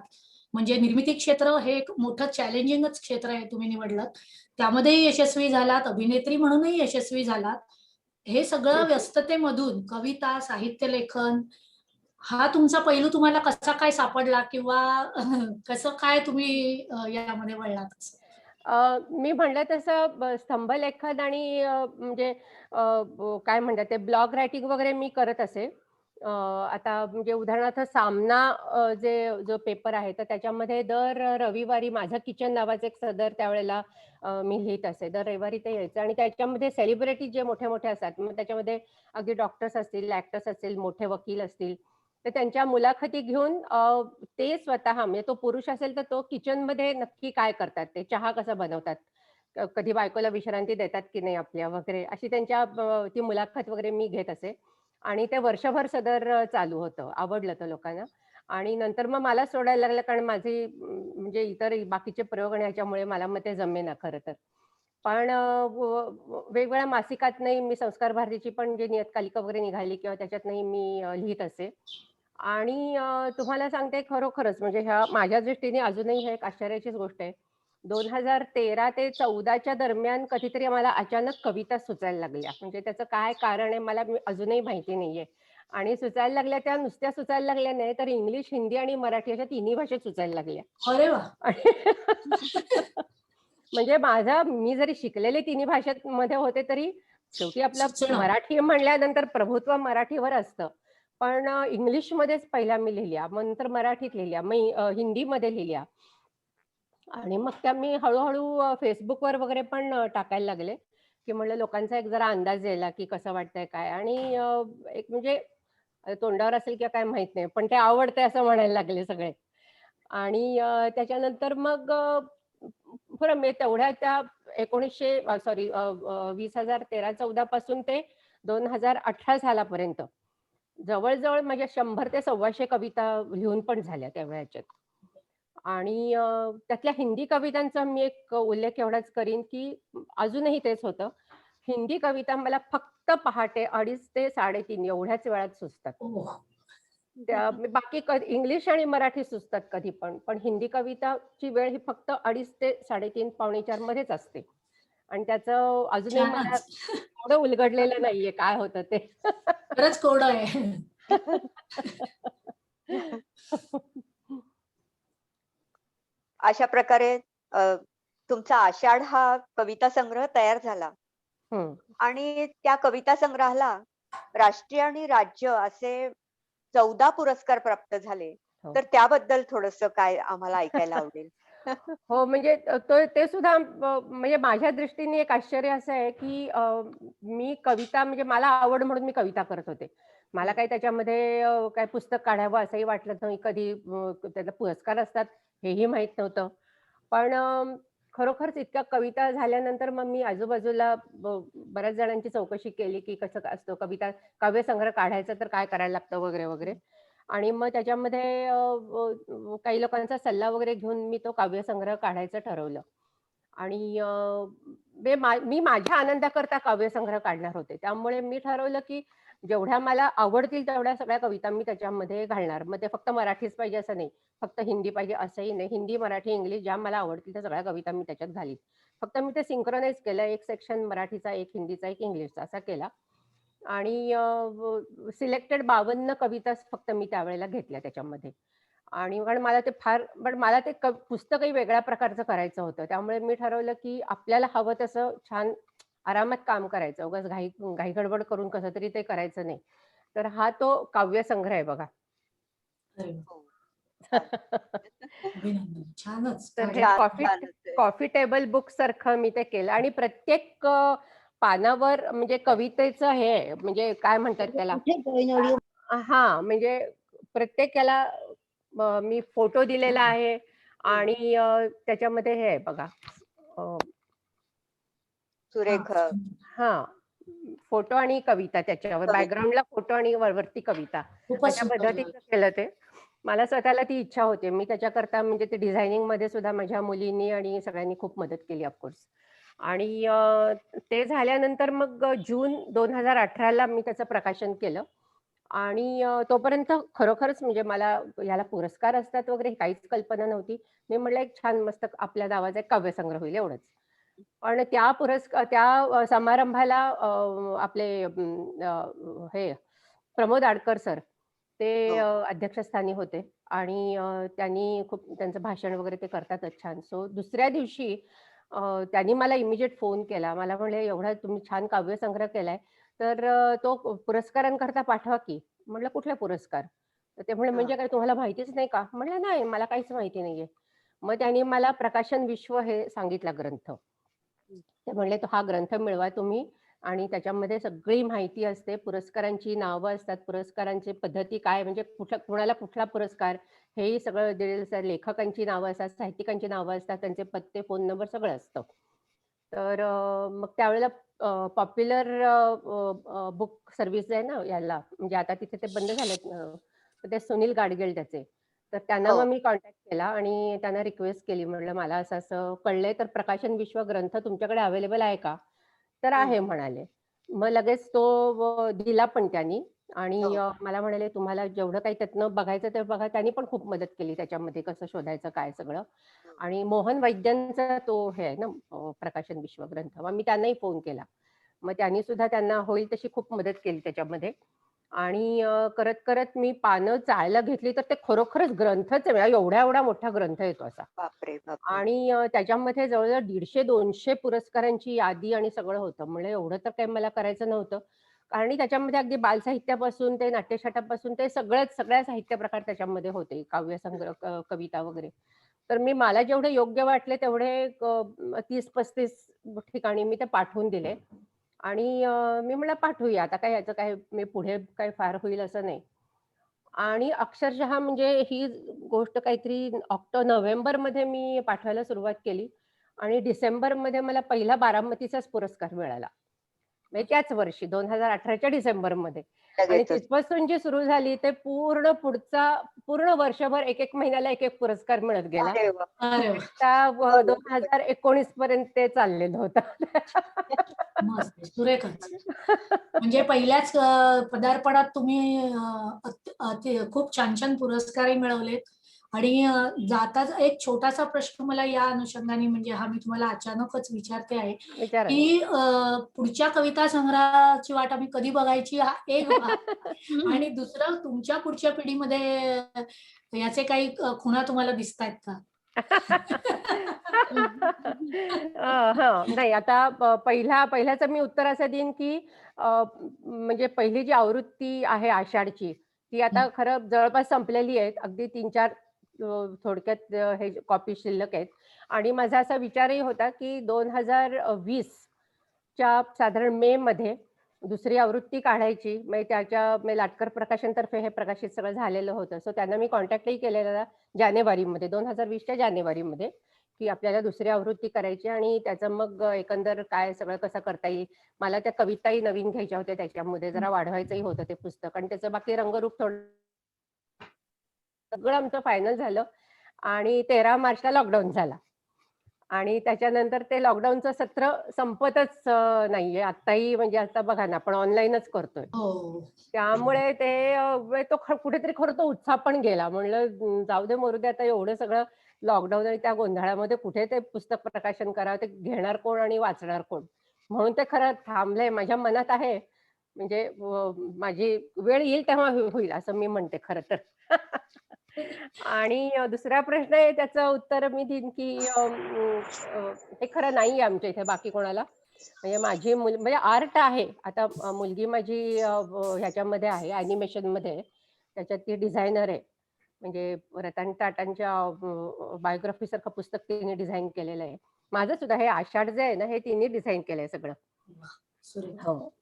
म्हणजे निर्मिती क्षेत्र हे एक मोठं चॅलेंजिंगच क्षेत्र आहे तुम्ही निवडलं. त्यामध्येही यशस्वी झालात, अभिनेत्री म्हणूनही यशस्वी झालात. हे सगळं व्यस्ततेमधून कविता, साहित्य लेखन हा तुमचा पैलू तुम्हाला कसा काय सापडला किंवा कसं काय तुम्ही यामध्ये वळलात असं?
मी म्हटलं तसं स्तंभलेखन आणि म्हणजे काय म्हणतात ते ब्लॉग रायटिंग वगैरे मी करत असे. आता म्हणजे उदाहरणार्थ सामना जो पेपर आहे तर त्याच्यामध्ये दर रविवारी माझं किचन नावाचं एक सदर त्यावेळेला मी लिहित असे. दर रविवारी ते यायचं आणि त्याच्यामध्ये सेलिब्रिटी जे मोठे-मोठे असतात, मग त्याच्यामध्ये अगदी डॉक्टर्स असतील, ॲक्टर्स असतील, मोठे वकील असतील, तर त्यांच्या मुलाखती घेऊन ते स्वतः म्हणजे तो पुरुष असेल तर तो किचनमध्ये नक्की काय करतात, ते चहा कसा बनवतात, कधी बायकोला विश्रांती देतात की नाही आपल्या वगैरे अशी त्यांच्या ती मुलाखत वगैरे मी घेत असे. आणि ते वर्षभर सदर चालू होतं. आवडलं तर लोकांना. आणि नंतर मग मला सोडायला लागलं कारण माझी म्हणजे इतर बाकीचे प्रयोग आणि ह्याच्यामुळे मला मग ते जमेना खरं तर. पण वेगवेगळ्या मासिकातनंही मी संस्कार भारतीची पण जी नियतकालिका वगैरे निघाली किंवा त्याच्यातनंही मी लिहित असे. आणि तुम्हाला सांगते खरोखरच म्हणजे ह्या माझ्या दृष्टीने अजूनही हे एक आश्चर्याचीच गोष्ट आहे. 2013 ते 14च्या दरम्यान कधीतरी मला अचानक कविता सुचायला लागल्या. म्हणजे त्याचं काय कारण आहे मला अजूनही माहिती नाहीये. आणि सुचायला लागल्या त्या नुसत्या सुचायला लागल्या नाही, तर इंग्लिश, हिंदी आणि मराठी अशा तिन्ही भाषेत सुचायला लागल्या.
अरे वाह!
म्हणजे मी जरी शिकलेले तिन्ही भाषेमध्ये होते तरी शेवटी आपलं
सुचणं.
मराठी म्हणल्यानंतर प्रभुत्व मराठीवर असतं. पण इंग्लिशमध्येच पहिल्या मी लिहिल्या, मग नंतर मराठीत लिहिल्या, मग हिंदीमध्ये लिहिल्या. आणि मग त्या मी हळू-हळू Facebookवर वगैरे पण टाकायला लागले, की म्हणलं लोकांचा एक जरा अंदाज यायला, की कसं वाटतंय काय आणि एक म्हणजे तोंडावर असेल किंवा काय माहीत नाही, पण ते आवडतंय असं म्हणायला लागले सगळे. आणि त्याच्यानंतर मग बरं मी तेवढ्या त्या 2013-14 पासून ते 2018 सालापर्यंत जवळ-जवळ माझ्या 100 ते 125 कविता लिहून पण झाल्या त्या वेळेच्यात. आणि त्यातल्या हिंदी कवितांचा मी एक उल्लेख एवढाच करीन, की अजूनही तेच होतं. हिंदी कविता मला फक्त पहाटे 2:30 ते 3:30 एवढ्याच वेळात सुचतात.
ओह!
बाकी इंग्लिश आणि मराठी सुचतात कधी पण. पण हिंदी कविताची वेळ ही फक्त 2:30 ते 3:30 पावणे 4 मध्येच असते. आणि त्याचं अजूनही मला
छानच.
एवढं उलगडलेलं नाहीये काय होतं ते.
खरंच कोरडं आहे.
अशा प्रकारे अ, तुमचा आषाढ हा कविता संग्रह तयार झाला
हं.
आणि त्या कविता संग्रहाला राष्ट्रीय आणि राज्य असे 14 पुरस्कार प्राप्त झाले.
हो.
तर त्याबद्दल थोडंसं काय आम्हाला ऐकायला आवडेल.
हो, म्हणजे ते सुद्धा म्हणजे माझ्या दृष्टीने एक आश्चर्य असं आहे, की मी कविता म्हणजे मला आवड म्हणून मी कविता करत होते. मला
हं.
काही त्याच्यामध्ये काही पुस्तक काढावं असंही वाटलं नाही. कधी त्याला पुरस्कार असतात हेही माहीत नव्हतं. पण खरोखरच इतक्या कविता झाल्यानंतर मग मी आजूबाजूला बऱ्याच जणांची चौकशी केली, की कसं काय असतं काव्यसंग्रह काढायचा तर काय करायला लागतं वगैरे, वगैरे. आणि मग त्याच्यामध्ये काही लोकांचा सल्ला वगैरे घेऊन मी तो काव्यसंग्रह काढायचं ठरवलं. आणि मी माझ्या आनंदाकरता काव्यसंग्रह काढणार होते. त्यामुळे मी ठरवलं, की जेवढ्या मला आवडतील तेवढ्या सगळ्या कविता मी त्याच्यामध्ये घालणार. मग ते फक्त मराठीच पाहिजे असं नाही. फक्त हिंदी पाहिजे असंही नाही. हिंदी, मराठी, इंग्लिश ज्या मला आवडतील त्या सगळ्या कविता मी त्याच्यात घालीन. फक्त मी ते सिंक्रोनाइज केलं. एक सेक्शन मराठीचा, एक हिंदीचा, एक इंग्लिशचा असा केला. आणि सिलेक्टेड 52 कविताच फक्त मी त्यावेळेला घेतल्या त्याच्यामध्ये. आणि पण मला ते पुस्तकही वेगळ्या प्रकारचं करायचं होतं. त्यामुळे मी ठरवलं, की आपल्याला हवं तसं छान आरामात काम करायचं. उगाच घाई-गडबड करून कसं तरी ते करायचं नाही. तर हा तो काव्यसंग्रह आहे बघा.
अरे वाह!
हो. छान.
अभिनंदन. छानच.
तर हे
छान, छानच आहे.
कॉफी टेबल बुक सारखं मी ते केलं आणि प्रत्येक पानावर म्हणजे कवितेचं हे आहे, म्हणजे काय म्हणतात त्याला? हां, म्हणजे प्रत्येक याला मी फोटो दिलेला आहे
हं.
आणि त्याच्यामध्ये हे आहे बघा. अ,
हां.
सुरेख
हां, फोटो आणि कविता त्याच्यावर
कविता.
बॅकग्राऊंडला फोटो आणि वरती कविता
खूपच
अशा
सुंदर झालं.
पद्धतीचं केलं ते. मला स्वतःला ती इच्छा होती. मी त्याच्याकरता म्हणजे ते डिझायनिंगमध्ये सुद्धा माझ्या मुलींनी आणि सगळ्यांनी खूप मदत केली ऑफकोर्स. आणि ते झाल्यानंतर मग जून 2018ला मी त्याचं प्रकाशन केलं. आणि तोपर्यंत खरोखरच म्हणजे मला ह्याला पुरस्कार असतात वगैरे ही काहीच कल्पना नव्हती. मी म्हटलं एक छान मस्त आपल्या नावाचा एक काव्यसंग्रह होईल एवढंच. पण त्या समारंभाला आपले हे प्रमोद आडकर सर ते
हो.
अध्यक्षस्थानी होते आणि त्यांनी खूप त्यांचं भाषण वगैरे ते करतातच छान. सो दुसऱ्या दिवशी त्यांनी मला इमिजिएट फोन केला. मला म्हणले, "एवढा तुम्ही छान काव्यसंग्रह केलाय, तर तो पुरस्कारांकरता पाठवा की." म्हटलं, "कुठले पुरस्कार?" तर ते म्हणाले,
हां.
"म्हणजे काय तुम्हाला माहितीच नाही का?" म्हटलं, "नाही, मला काहीच माहिती नाहीये." मग त्यांनी मला प्रकाशन विश्व हे सांगितला ग्रंथ. ते म्हणले, "तो हा ग्रंथ मिळवा तुम्ही आणि त्याच्यामध्ये सगळी माहिती असते. पुरस्कारांची नावं असतात, पुरस्कारांची पद्धती काय म्हणजे कुणाला कुठला पुरस्कार हेही सगळं दिलेलं असतं. लेखकांची नावं असतात, साहित्यिकांची नावं असतात, त्यांचे पत्ते, फोन नंबर सगळं असतं." तर मग त्यावेळेला पॉप्युलर बुक सर्व्हिस आहे ना याला, म्हणजे आता तिथे ते बंद झालेत. तर ते सुनील गाडगीळ त्याचे. तर त्यांना
हो.
मग मी कॉन्टॅक्ट केला आणि त्यांना रिक्वेस्ट केली. म्हटलं, "मला असं-असं कळलंय, तर प्रकाशन विश्व ग्रंथ तुमच्याकडे अवेलेबल आहे का?" तर
हं.
आहे म्हणाले. मग लगेच तो दिला पण त्यांनी आणि
हो.
मला म्हणाले, "तुम्हाला जेवढं काही त्यातनं बघायचं ते बघा." त्यांनी पण खूप मदत केली त्याच्यामध्ये कसं शोधायचं काय सगळं. आणि मोहन वैद्यांचा तो हे आहे ना प्रकाशन विश्व ग्रंथ. मग मी त्यांनाही फोन केला. मग त्यांनी सुद्धा त्यांना होईल तशी खूप मदत केली त्याच्यामध्ये. आणि करत-करत मी पानं चाळायला घेतली तर ते खरोखरच ग्रंथच आहे. म्हणजे एवढा-एवढा मोठा ग्रंथ आहे असा.
बापरे! बापरे!
आणि त्याच्यामध्ये जवळ-जवळ 150-200 पुरस्कारांची यादी आणि सगळं होतं. म्हणलं एवढं तर काही मला करायचं नव्हतं. आणि त्याच्यामध्ये अगदी बालसाहित्यापासून ते नाट्यछटापासून ते सगळ्या साहित्य प्रकार त्याच्यामध्ये होते. काव्यसंग्रह, कविता वगैरे. तर मला जेवढे योग्य वाटले तेवढे 30-35 ठिकाणी मी ते पाठवून दिले. आणि मी म्हटलं पाठवूया. आता काय ह्याचं काय मी पुढे काही फार होईल असं नाही. आणि अक्षरशः म्हणजे ही गोष्ट काहीतरी नोव्हेंबरमध्ये मी पाठवायला सुरुवात केली आणि डिसेंबरमध्ये मला पहिला बारामतीचाच पुरस्कार मिळाला. म्हणजे त्याच वर्षी 2018च्या डिसेंबरमध्ये. आणि
लगेचच.
तिथपासून जी सुरू झाली ते पूर्ण वर्षभर एक महिन्याला एक पुरस्कार मिळत गेला.
अरे वाह!
अरे वा.
त्या
हो.
2019 पर्यंत ते चाललेलं होतं.
मस्त सुरेखच. म्हणजे पहिल्याच पदार्पणात तुम्ही खूप छान छान पुरस्कारही मिळवलेत. आणि जाताच एक छोटासा प्रश्न मला या अनुषंगाने म्हणजे हा मी तुम्हाला अचानकच विचारते आहे,
विचारा ना.
की पुढच्या कविता संग्रहाची वाट आम्ही कधी बघायची हा एक भाग. आणि दुसरं तुमच्या पुढच्या पिढीमध्ये याचे काही खुणा तुम्हाला दिसतायत का?
हं. नाही आता पहिल्याचं मी उत्तर असं देईन, की म्हणजे पहिली जी आवृत्ती आहे आषाढची, ती आता खरं जवळपास संपलेली आहे. अगदी 3-4 थोडक्यात हे कॉपी शिल्लक आहेत. आणि माझा असा विचारही होता, की 2020च्या साधारण मेमध्ये दुसरी आवृत्ती काढायची. मग म्हणजे लाटकर प्रकाशनतर्फे हे प्रकाशित सगळं झालेलं होतं. सो त्यांना मी कॉन्टॅक्टही केलेला जानेवारीमध्ये 2020च्या जानेवारीमध्ये, की आपल्याला दुसरी आवृत्ती करायची आणि त्याचं मग एकंदर काय सगळं कसं करता येईल. मला त्या कविताही नवीन घ्यायच्या होत्या त्याच्यामध्ये जरा वाढवायचंही होतं ते पुस्तक आणि त्याचं बाकी रंगरूप थोडं सगळं आमचं फायनल झालं आणि 13 मार्चला लॉकडाऊन झाला. आणि त्याच्यानंतर ते लॉकडाऊनचं सत्र संपतच नाहीये. आत्ताही म्हणजे आता बघा ना, आपण ऑनलाईनच करतोय.
हो.
त्यामुळे ते तो कुठेतरी खरं तो उत्साह पण गेला. म्हणलं जाऊ दे मरू दे आता एवढं सगळं लॉकडाऊन आणि त्या गोंधळामध्ये कुठे ते पुस्तक प्रकाशन करावं, ते घेणार कोण आणि वाचणार कोण? म्हणून ते खरं थांबलंय. माझ्या मनात आहे. म्हणजे माझी वेळ येईल तेव्हा होईल असं मी म्हणते खरं तर. आणि दुसरा प्रश्न आहे त्याचं उत्तर मी देईन, की हे खरं नाहीये आमच्या इथे बाकी कोणाला. म्हणजे माझी म्हणजे आर्ट आहे. आता मुलगी माझी ह्याच्यामध्ये आहे ॲनिमेशनमध्ये आहे. त्याच्यात ती डिझायनर आहे. म्हणजे रतन टाटांच्या बायोग्राफी सारखं पुस्तक तिने डिझाइन केलेलं आहे. माझं सुद्धा हे आषाढ जे आहे ना, हे तिने डिझाइन केलंय सगळं.
वाह! सुरेख.
हो.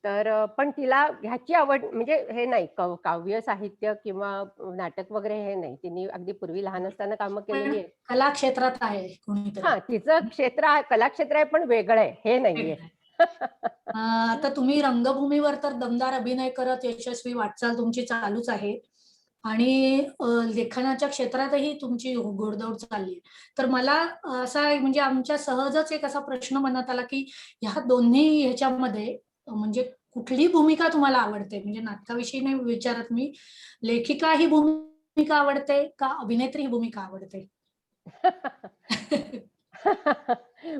तर पण तिला ह्याची आवड म्हणजे हे नाही काव्य साहित्य किंवा नाटक वगैरे हे नाही. तिने अगदी पूर्वी लहान असताना कामं
पण
केलेली आहेत.
कला क्षेत्रात आहे कोणीतरी.
हां, तिचं कलाक्षेत्र आहे पण वेगळं आहे. हे नाहीये.
वेगळं आहे. आता तुम्ही रंगभूमीवर तर दमदार अभिनय करत यशस्वी वाटचाल तुमची चालूच आहे. आणि लेखनाच्या क्षेत्रातही तुमची घोडदौड चालली आहे. तर मला असा म्हणजे आमच्या सहजच एक असा प्रश्न मनात आला, की ह्या दोन्ही ह्याच्यामध्ये म्हणजे कुठली भूमिका तुम्हाला आवडते? म्हणजे नाटकाविषयी नाही विचारत मी. लेखिका ही भूमिका आवडते का अभिनेत्री ही भूमिका आवडते?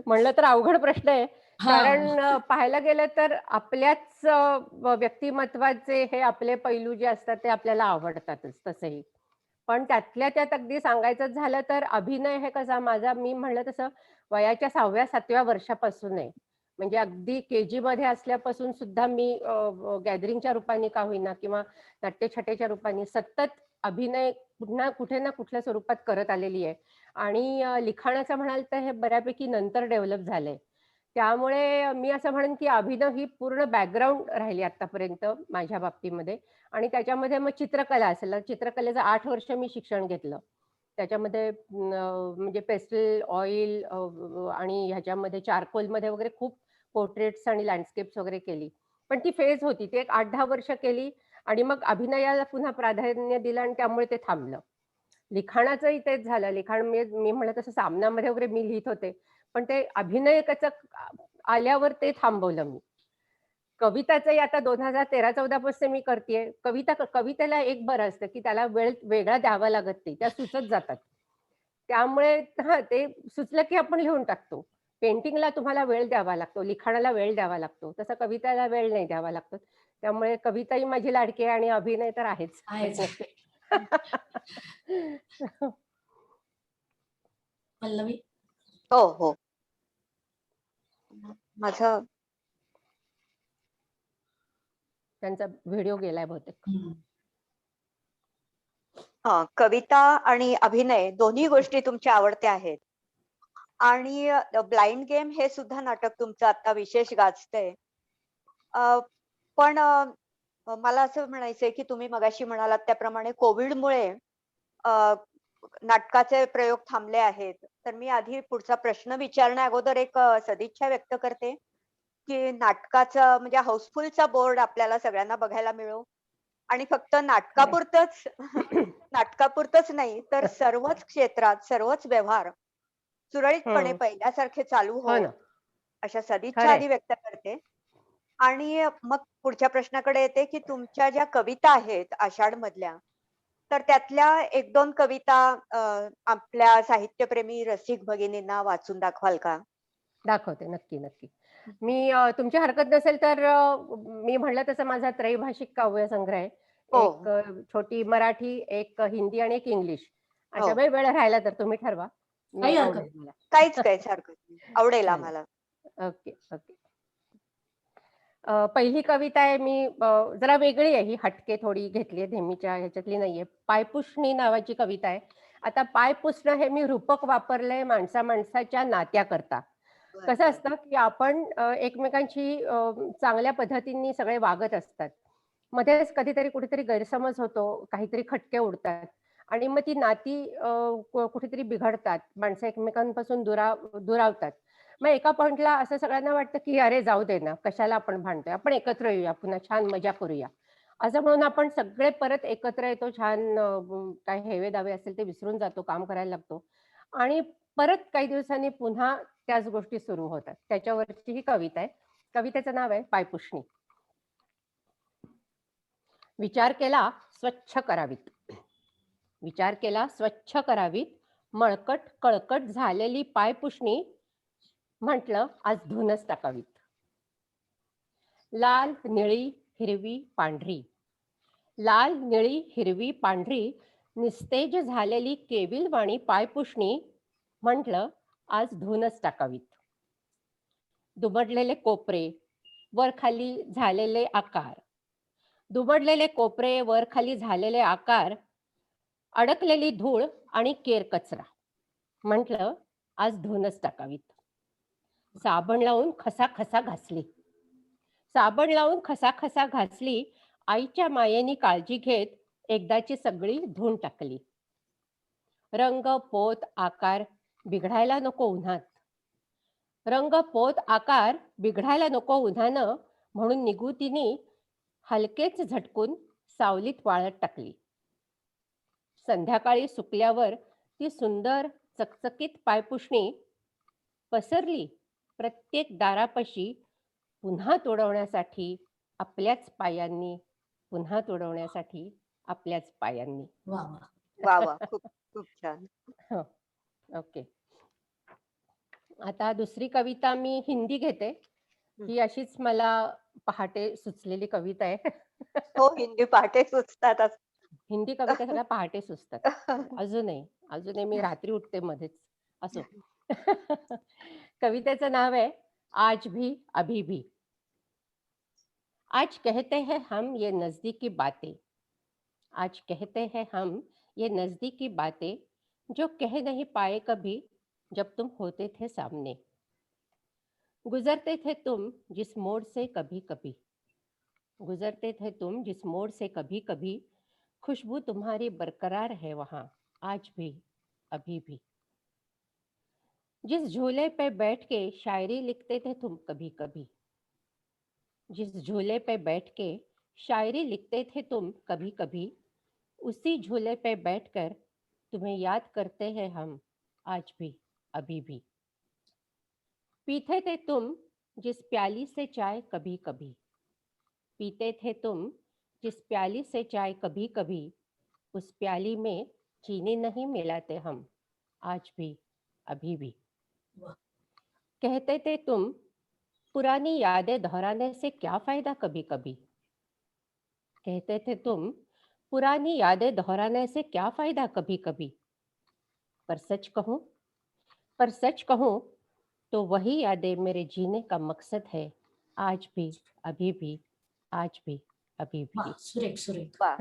म्हणलं तर अवघड प्रश्न आहे.
हा.
कारण पाहायला गेलं तर आपल्याच व्यक्तिमत्वाचे हे आपले पैलू जे असतात ते आपल्याला आवडतातच तसंही. पण त्यातल्या त्यात अगदी सांगायचं झालं तर अभिनय हे कसा माझा मी म्हणलं तसं वयाच्या 6व्या-7व्या वर्षापासून आहे. म्हणजे अगदी के-जीमध्ये असल्यापासून सुद्धा मी गॅदरिंगच्या रूपाने का होईना किंवा नाट्यछटेच्या रूपाने सतत अभिनय पुन्हा कुठे ना कुठल्या स्वरूपात करत आलेली आहे. आणि लिखाणाचं म्हणाल तर हे बऱ्यापैकी नंतर डेव्हलप झालंय. त्यामुळे मी असं म्हणेन की अभिनय ही पूर्ण बॅकग्राऊंड राहिली आत्तापर्यंत माझ्या बाबतीमध्ये. आणि त्याच्यामध्ये मग चित्रकला असेल, चित्रकलेचं 8 वर्ष मी शिक्षण घेतलं. त्याच्यामध्ये म्हणजे पेस्टल, ऑइल आणि ह्याच्यामध्ये चारकोलमध्ये वगैरे खूप पोर्ट्रेट्स आणि लँडस्केप्स वगैरे केली. पण ती फेज होती. ती एक 8-10 वर्ष केली आणि मग अभिनयाला पुन्हा प्राधान्य दिलं आणि त्यामुळे ते थांबलं. लिखाणाचंही तेच झालं. लिखाण मी म्हणलं तसं सामनामध्ये वगैरे मी लिहित होते. पण ते अभिनयाचं आल्यावर ते थांबवलं मी. कविताचंही आता 2013-14 पासून मी करतेय. कवितेला एक बरं असतं, की त्याला वेळ वेगळा द्यावा लागत नाही. त्या सुचत जातात. त्यामुळे हां, ते सुचलं की आपण लिहून टाकतो. पेंटिंगला तुम्हाला वेळ द्यावा लागतो, लिखाणाला वेळ द्यावा लागतो. तसं कवितेला वेळ नाही द्यावा लागतो. त्यामुळे कविताही माझी लाडकी आहे आणि अभिनय तर आहेच.
आहेच. पल्लवी.
हो हो. माझं
त्यांचा व्हिडिओ गेलाय बहुतेक.
कविता आणि अभिनय दोन्ही गोष्टी तुमच्या आवडत्या आहेत. आणि ब्लाइंड गेम हे सुद्धा नाटक तुमचं आता विशेष गाजतंय. पण मला असं म्हणायचंय की तुम्ही मगाशी म्हणालात त्याप्रमाणे कोविडमुळे नाटकाचे प्रयोग थांबले आहेत. तर मी आधी पुढचा प्रश्न विचारण्या अगोदर एक सदिच्छा व्यक्त करते की नाटकाचं म्हणजे हाऊसफुलचा बोर्ड आपल्याला सगळ्यांना बघायला मिळो आणि फक्त नाटकापुरतंच नाटकापुरतंच नाही तर सर्वच क्षेत्रात सर्वच व्यवहार सुरळीतपणे पहिल्यासारखे चालू
हो
हो
ना.
अशा सदिच्छा
खरंय.
आधी व्यक्त करते. आणि मग पुढच्या प्रश्नाकडे येते की तुमच्या ज्या कविता आहेत आषाढ मधल्या तर त्यातल्या 1-2 कविता आपल्या साहित्यप्रेमी रसिक भगिनींना वाचून दाखवाल का?
दाखवते. नक्की, नक्की. मी तुमची हरकत नसेल तर मी म्हणलं तसं माझा त्रैभाषिक काव्यसंग्रह आहे.
हो.
एक छोटी मराठी, एक हिंदी आणि एक इंग्लिश. अशा
हो.
वेगवेगळ्या राहिल्या तर तुम्ही ठरवा.
काही हरकत
आवडेल मला.
काहीच हरकत नाही. आवडेल
चालेल.
आम्हाला.
Okay, okay. पहिली कविता आहे मी जरा वेगळी आहे ही, हटके थोडी घेतली आहे, नेहमीच्या ह्याच्यातली नाहीये. पायपुसणी नावाची कविता आहे. आता पाय पुसणं हे मी रूपक वापरलंय माणसा-माणसाच्या नात्याकरता. कसं असतं, की आपण एकमेकांशी चांगल्या पद्धतीने सगळे वागत असतात. मध्येच कधीतरी कुठेतरी गैरसमज होतो, काहीतरी खटके उडतात आणि मग ती नाती कुठेतरी बिघडतात. माणसं एकमेकांपासून दुरावतात. मग एका पॉइंटला असं सगळ्यांना वाटतं, की "अरे जाऊ दे ना, कशाला आपण भांडतोय? आपण एकत्र येऊया, पुन्हा छान मजा करूया." असं म्हणून आपण सगळे परत एकत्र येतो. छान काय हेवे-दावे असेल ते विसरून जातो, काम करायला लागतो आणि परत काही दिवसांनी पुन्हा त्याच गोष्टी सुरू होतात. त्याच्यावरची ही कविता आहे. कवितेचं नाव आहे पायपुसणी. विचार केला स्वच्छ करावीत. विचार केला स्वच्छ करावीत. मळकट कळकट झालेली पायपुसणी म्हटलं आज धुवूनच टाकावीत. लाल, निळी, हिरवी, पांढरी. लाल, निळी, हिरवी, पांढरी निस्तेज झालेली केविलवाणी पायपुसणी म्हटलं आज धुवूनच टाकावीत. दुमडलेले कोपरे, वर खाली झालेले आकार. दुमडलेले कोपरे, वर खाली झालेले आकार, अडकलेली धूळ आणि केरकचरा म्हटलं आज धुवूनच टाकावीत. साबण लावून खसा घासली. साबण लावून खसा घासली. आईच्या मायेनी काळजी घेत एकदाची सगळी धुवून टाकली. रंग, पोत, आकार बिघडायला नको उन्हात. रंग, पोत, आकार बिघडायला नको उन्हानं म्हणून निगुतीने हलकेच झटकून सावलीत वाळत टाकली. संध्याकाळी सुकल्यावर ती सुंदर चकचकीत पायपुसणी पसरली प्रत्येक दारापाशी पुन्हा तुडवण्यासाठी आपल्याच पायांनी, पुन्हा तुडवण्यासाठी आपल्याच पायांनी.
वा वा.
वा वा. खूप खूप छान.
हो, ओके. आता दुसरी कविता मी हिंदी घेते. ही अशीच मला पहाटे सुचलेली कविता आहे.
हो, हिंदी पहाटे सुचतात
हिंदी कविता सगळ्या पहाटे सुचतात. अजूनही मी रात्री उठते मध्येच. असो. कवितेचं नाव आहे आज भी अभी भी. आज कहते हैं हम ये नजदीकी बातें, आज कहते हैं हम ये नजदीकी बातें जो कह नहीं पाए कभी जब तुम होते थे सामने. गुजरते थे तुम जिस मोड़ से कभी कभी, गुजरते थे तुम जिस मोड़ से कभी कभी, खुशबू तुम्हारी बरकरार है वहां आज भी अभी भी. जिस झूले पे बैठ के शायरी लिखते थे तुम कभी कभी, जिस झूले पे बैठ के शायरी लिखते थे तुम कभी कभी, उसी झूले पे बैठकर तुम्हें याद करते हैं हम आज भी अभी भी. पीते थे तुम जिस प्याली से चाय कभी कभी, पीते थे तुम जिस प्याली से चाय कभी कभी, उस प्याली में चीनी नहीं मिलाते हम आज भी अभी भी. कहते थे तुम पुरानी यादें दोहराने से क्या फायदा कभी कभी, कहते थे तुम पुरानी यादें दोहराने से क्या फायदा कभी कभी. पर सच कहूं तो वही यादें मेरे जीने का मकसद है आज भी अभी भी आज भी अभी भी.
वा, सुरेख सुरेख.
वा.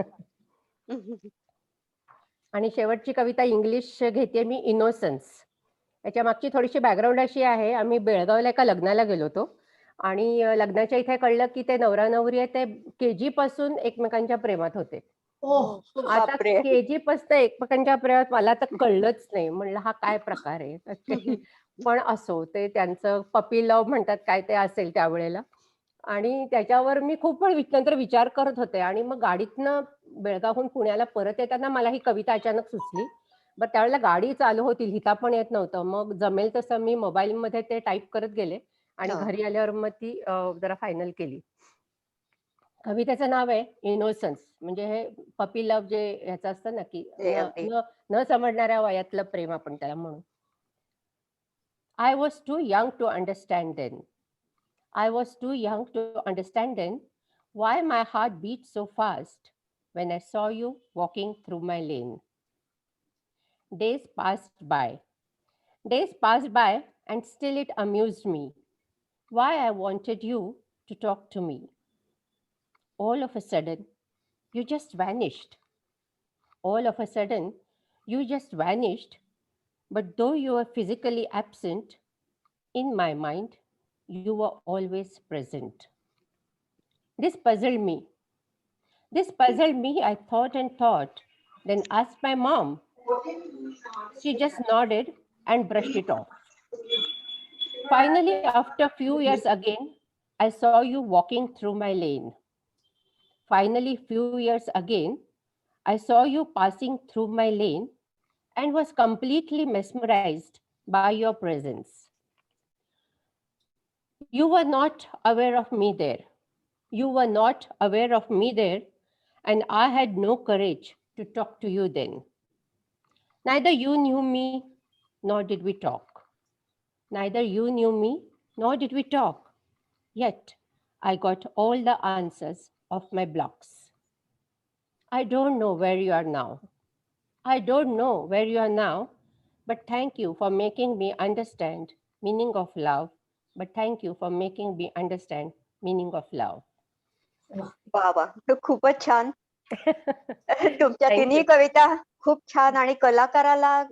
आणि शेवटची कविता इंग्लिश घेते मी, इनोसन्स. याच्या मागची थोडीशी बॅकग्राऊंड अशी आहे, आम्ही बेळगावला एका लग्नाला गेलो होतो आणि लग्नाच्या इथे कळलं की ते नवरा नवरी आहे ते केजी पासून एकमेकांच्या प्रेमात होते. आता
बापरे.
केजी पासून एकमेकांच्या प्रेमात मला तर कळलंच नाही. म्हणलं हा काय प्रकार आहे. पण असो, ते त्यांचं पपी लव्ह म्हणतात काय ते असेल त्यावेळेला. आणि त्याच्यावर मी खूप वेळ नंतर विचार करत होते आणि मग गाडीतनं बेळगावहून पुण्याला परत येताना मला ही कविता अचानक सुचली. बरं त्यावेळेला गाडी चालू होती, लिहिता पण येत नव्हतं. मग जमेल तसं मी मोबाईलमध्ये ते टाईप करत गेले आणि
हा.
घरी आल्यावर मग ती जरा फायनल केली. कवितेचं नाव आहे इनोसन्स. म्हणजे हे पपी लव्ह जे ह्याचं असतं ना की
ते अगदी.
न समजणाऱ्या वयातलं प्रेम आपण त्याला म्हणू. I was too young to understand then. I was too young to understand then why my heart beat so fast when I saw you walking through my lane. Days passed by and still it amused me why I wanted you to talk to me. All of a sudden, you just vanished. All of a sudden, you just vanished. But though you were physically absent, in my mind, you were always present. This puzzled me. I thought, then asked my mom. She just nodded and brushed it off. Finally, after a few years again, I saw you walking through my lane. Finally, few years again, I saw you passing through my lane and was completely mesmerized by your presence. You were not aware of me there. And I had no courage to talk to you then. Neither you knew me, nor did we talk. Yet, I got all the answers of my blocks. I don't know where you are now, but thank you for making me understand meaning of love.
वा वा, खूपच छान. तुमच्या
Thank
तिन्ही
you.
कविता खूप छान. आणि कलाकाराला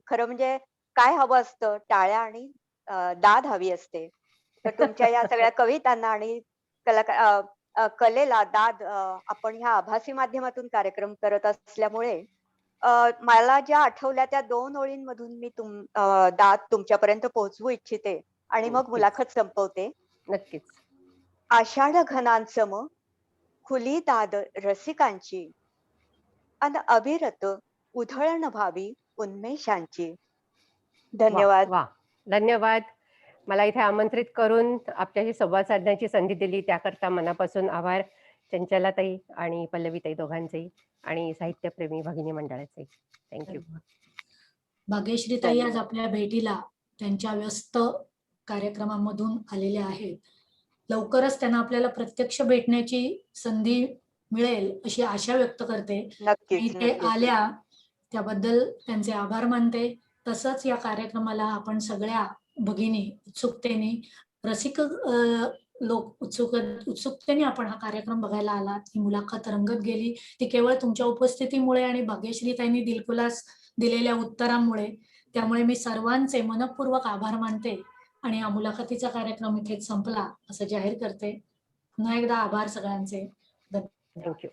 खरं म्हणजे काय हवं असतं, टाळ्या आणि दाद हवी असते. तर तुमच्या या सगळ्या कवितांना आणि कलेला दाद आपण ह्या आभासी माध्यमातून कार्यक्रम करत असल्यामुळे मला ज्या आठवल्या त्या 2 ओळींमधून मी दाद तुमच्यापर्यंत पोहोचवू इच्छिते आणि मग मुलाखत संपवते.
नक्कीच.
आषाढ घनांसम खुली दाद रसिकांची अन अविरत उधळण व्हावी उन्मेषांची. धन्यवाद.
वा. धन्यवाद. मला इथे आमंत्रित करून आपल्याशी संवाद साधण्याची संधी दिली त्याकरता मनापासून आभार. चंचलाताई आणि पल्लवीताई दोघांचेही आणि साहित्यप्रेमी भगिनी मंडळाचे थँक्यू.
भाग्यश्री ताई आज आपल्या भेटीला त्यांच्या व्यस्त कार्यक्रमामधून आलेले आहेत. लवकरच त्यांना आपल्याला प्रत्यक्ष भेटण्याची संधी मिळेल अशी आशा व्यक्त करते. आणि
नक्कीच
ते
नक्कीच
आल्या त्याबद्दल त्यांचे आभार मानते. तसंच या कार्यक्रमाला आपण सगळ्या भगिनी उत्सुकतेने रसिक लोक उत्सुकतेने आपण हा कार्यक्रम बघायला आलात. ही मुलाखत रंगत गेली ती केवळ तुमच्या उपस्थितीमुळे आणि भाग्यश्री ताईंनी दिलखुलास दिलेल्या उत्तरांमुळे. त्यामुळे मी सर्वांचे मनपूर्वक आभार मानते आणि या मुलाखतीचा कार्यक्रम इथेच संपला असं जाहीर करते. पुन्हा एकदा आभार सगळ्यांचे.
थँक्यू.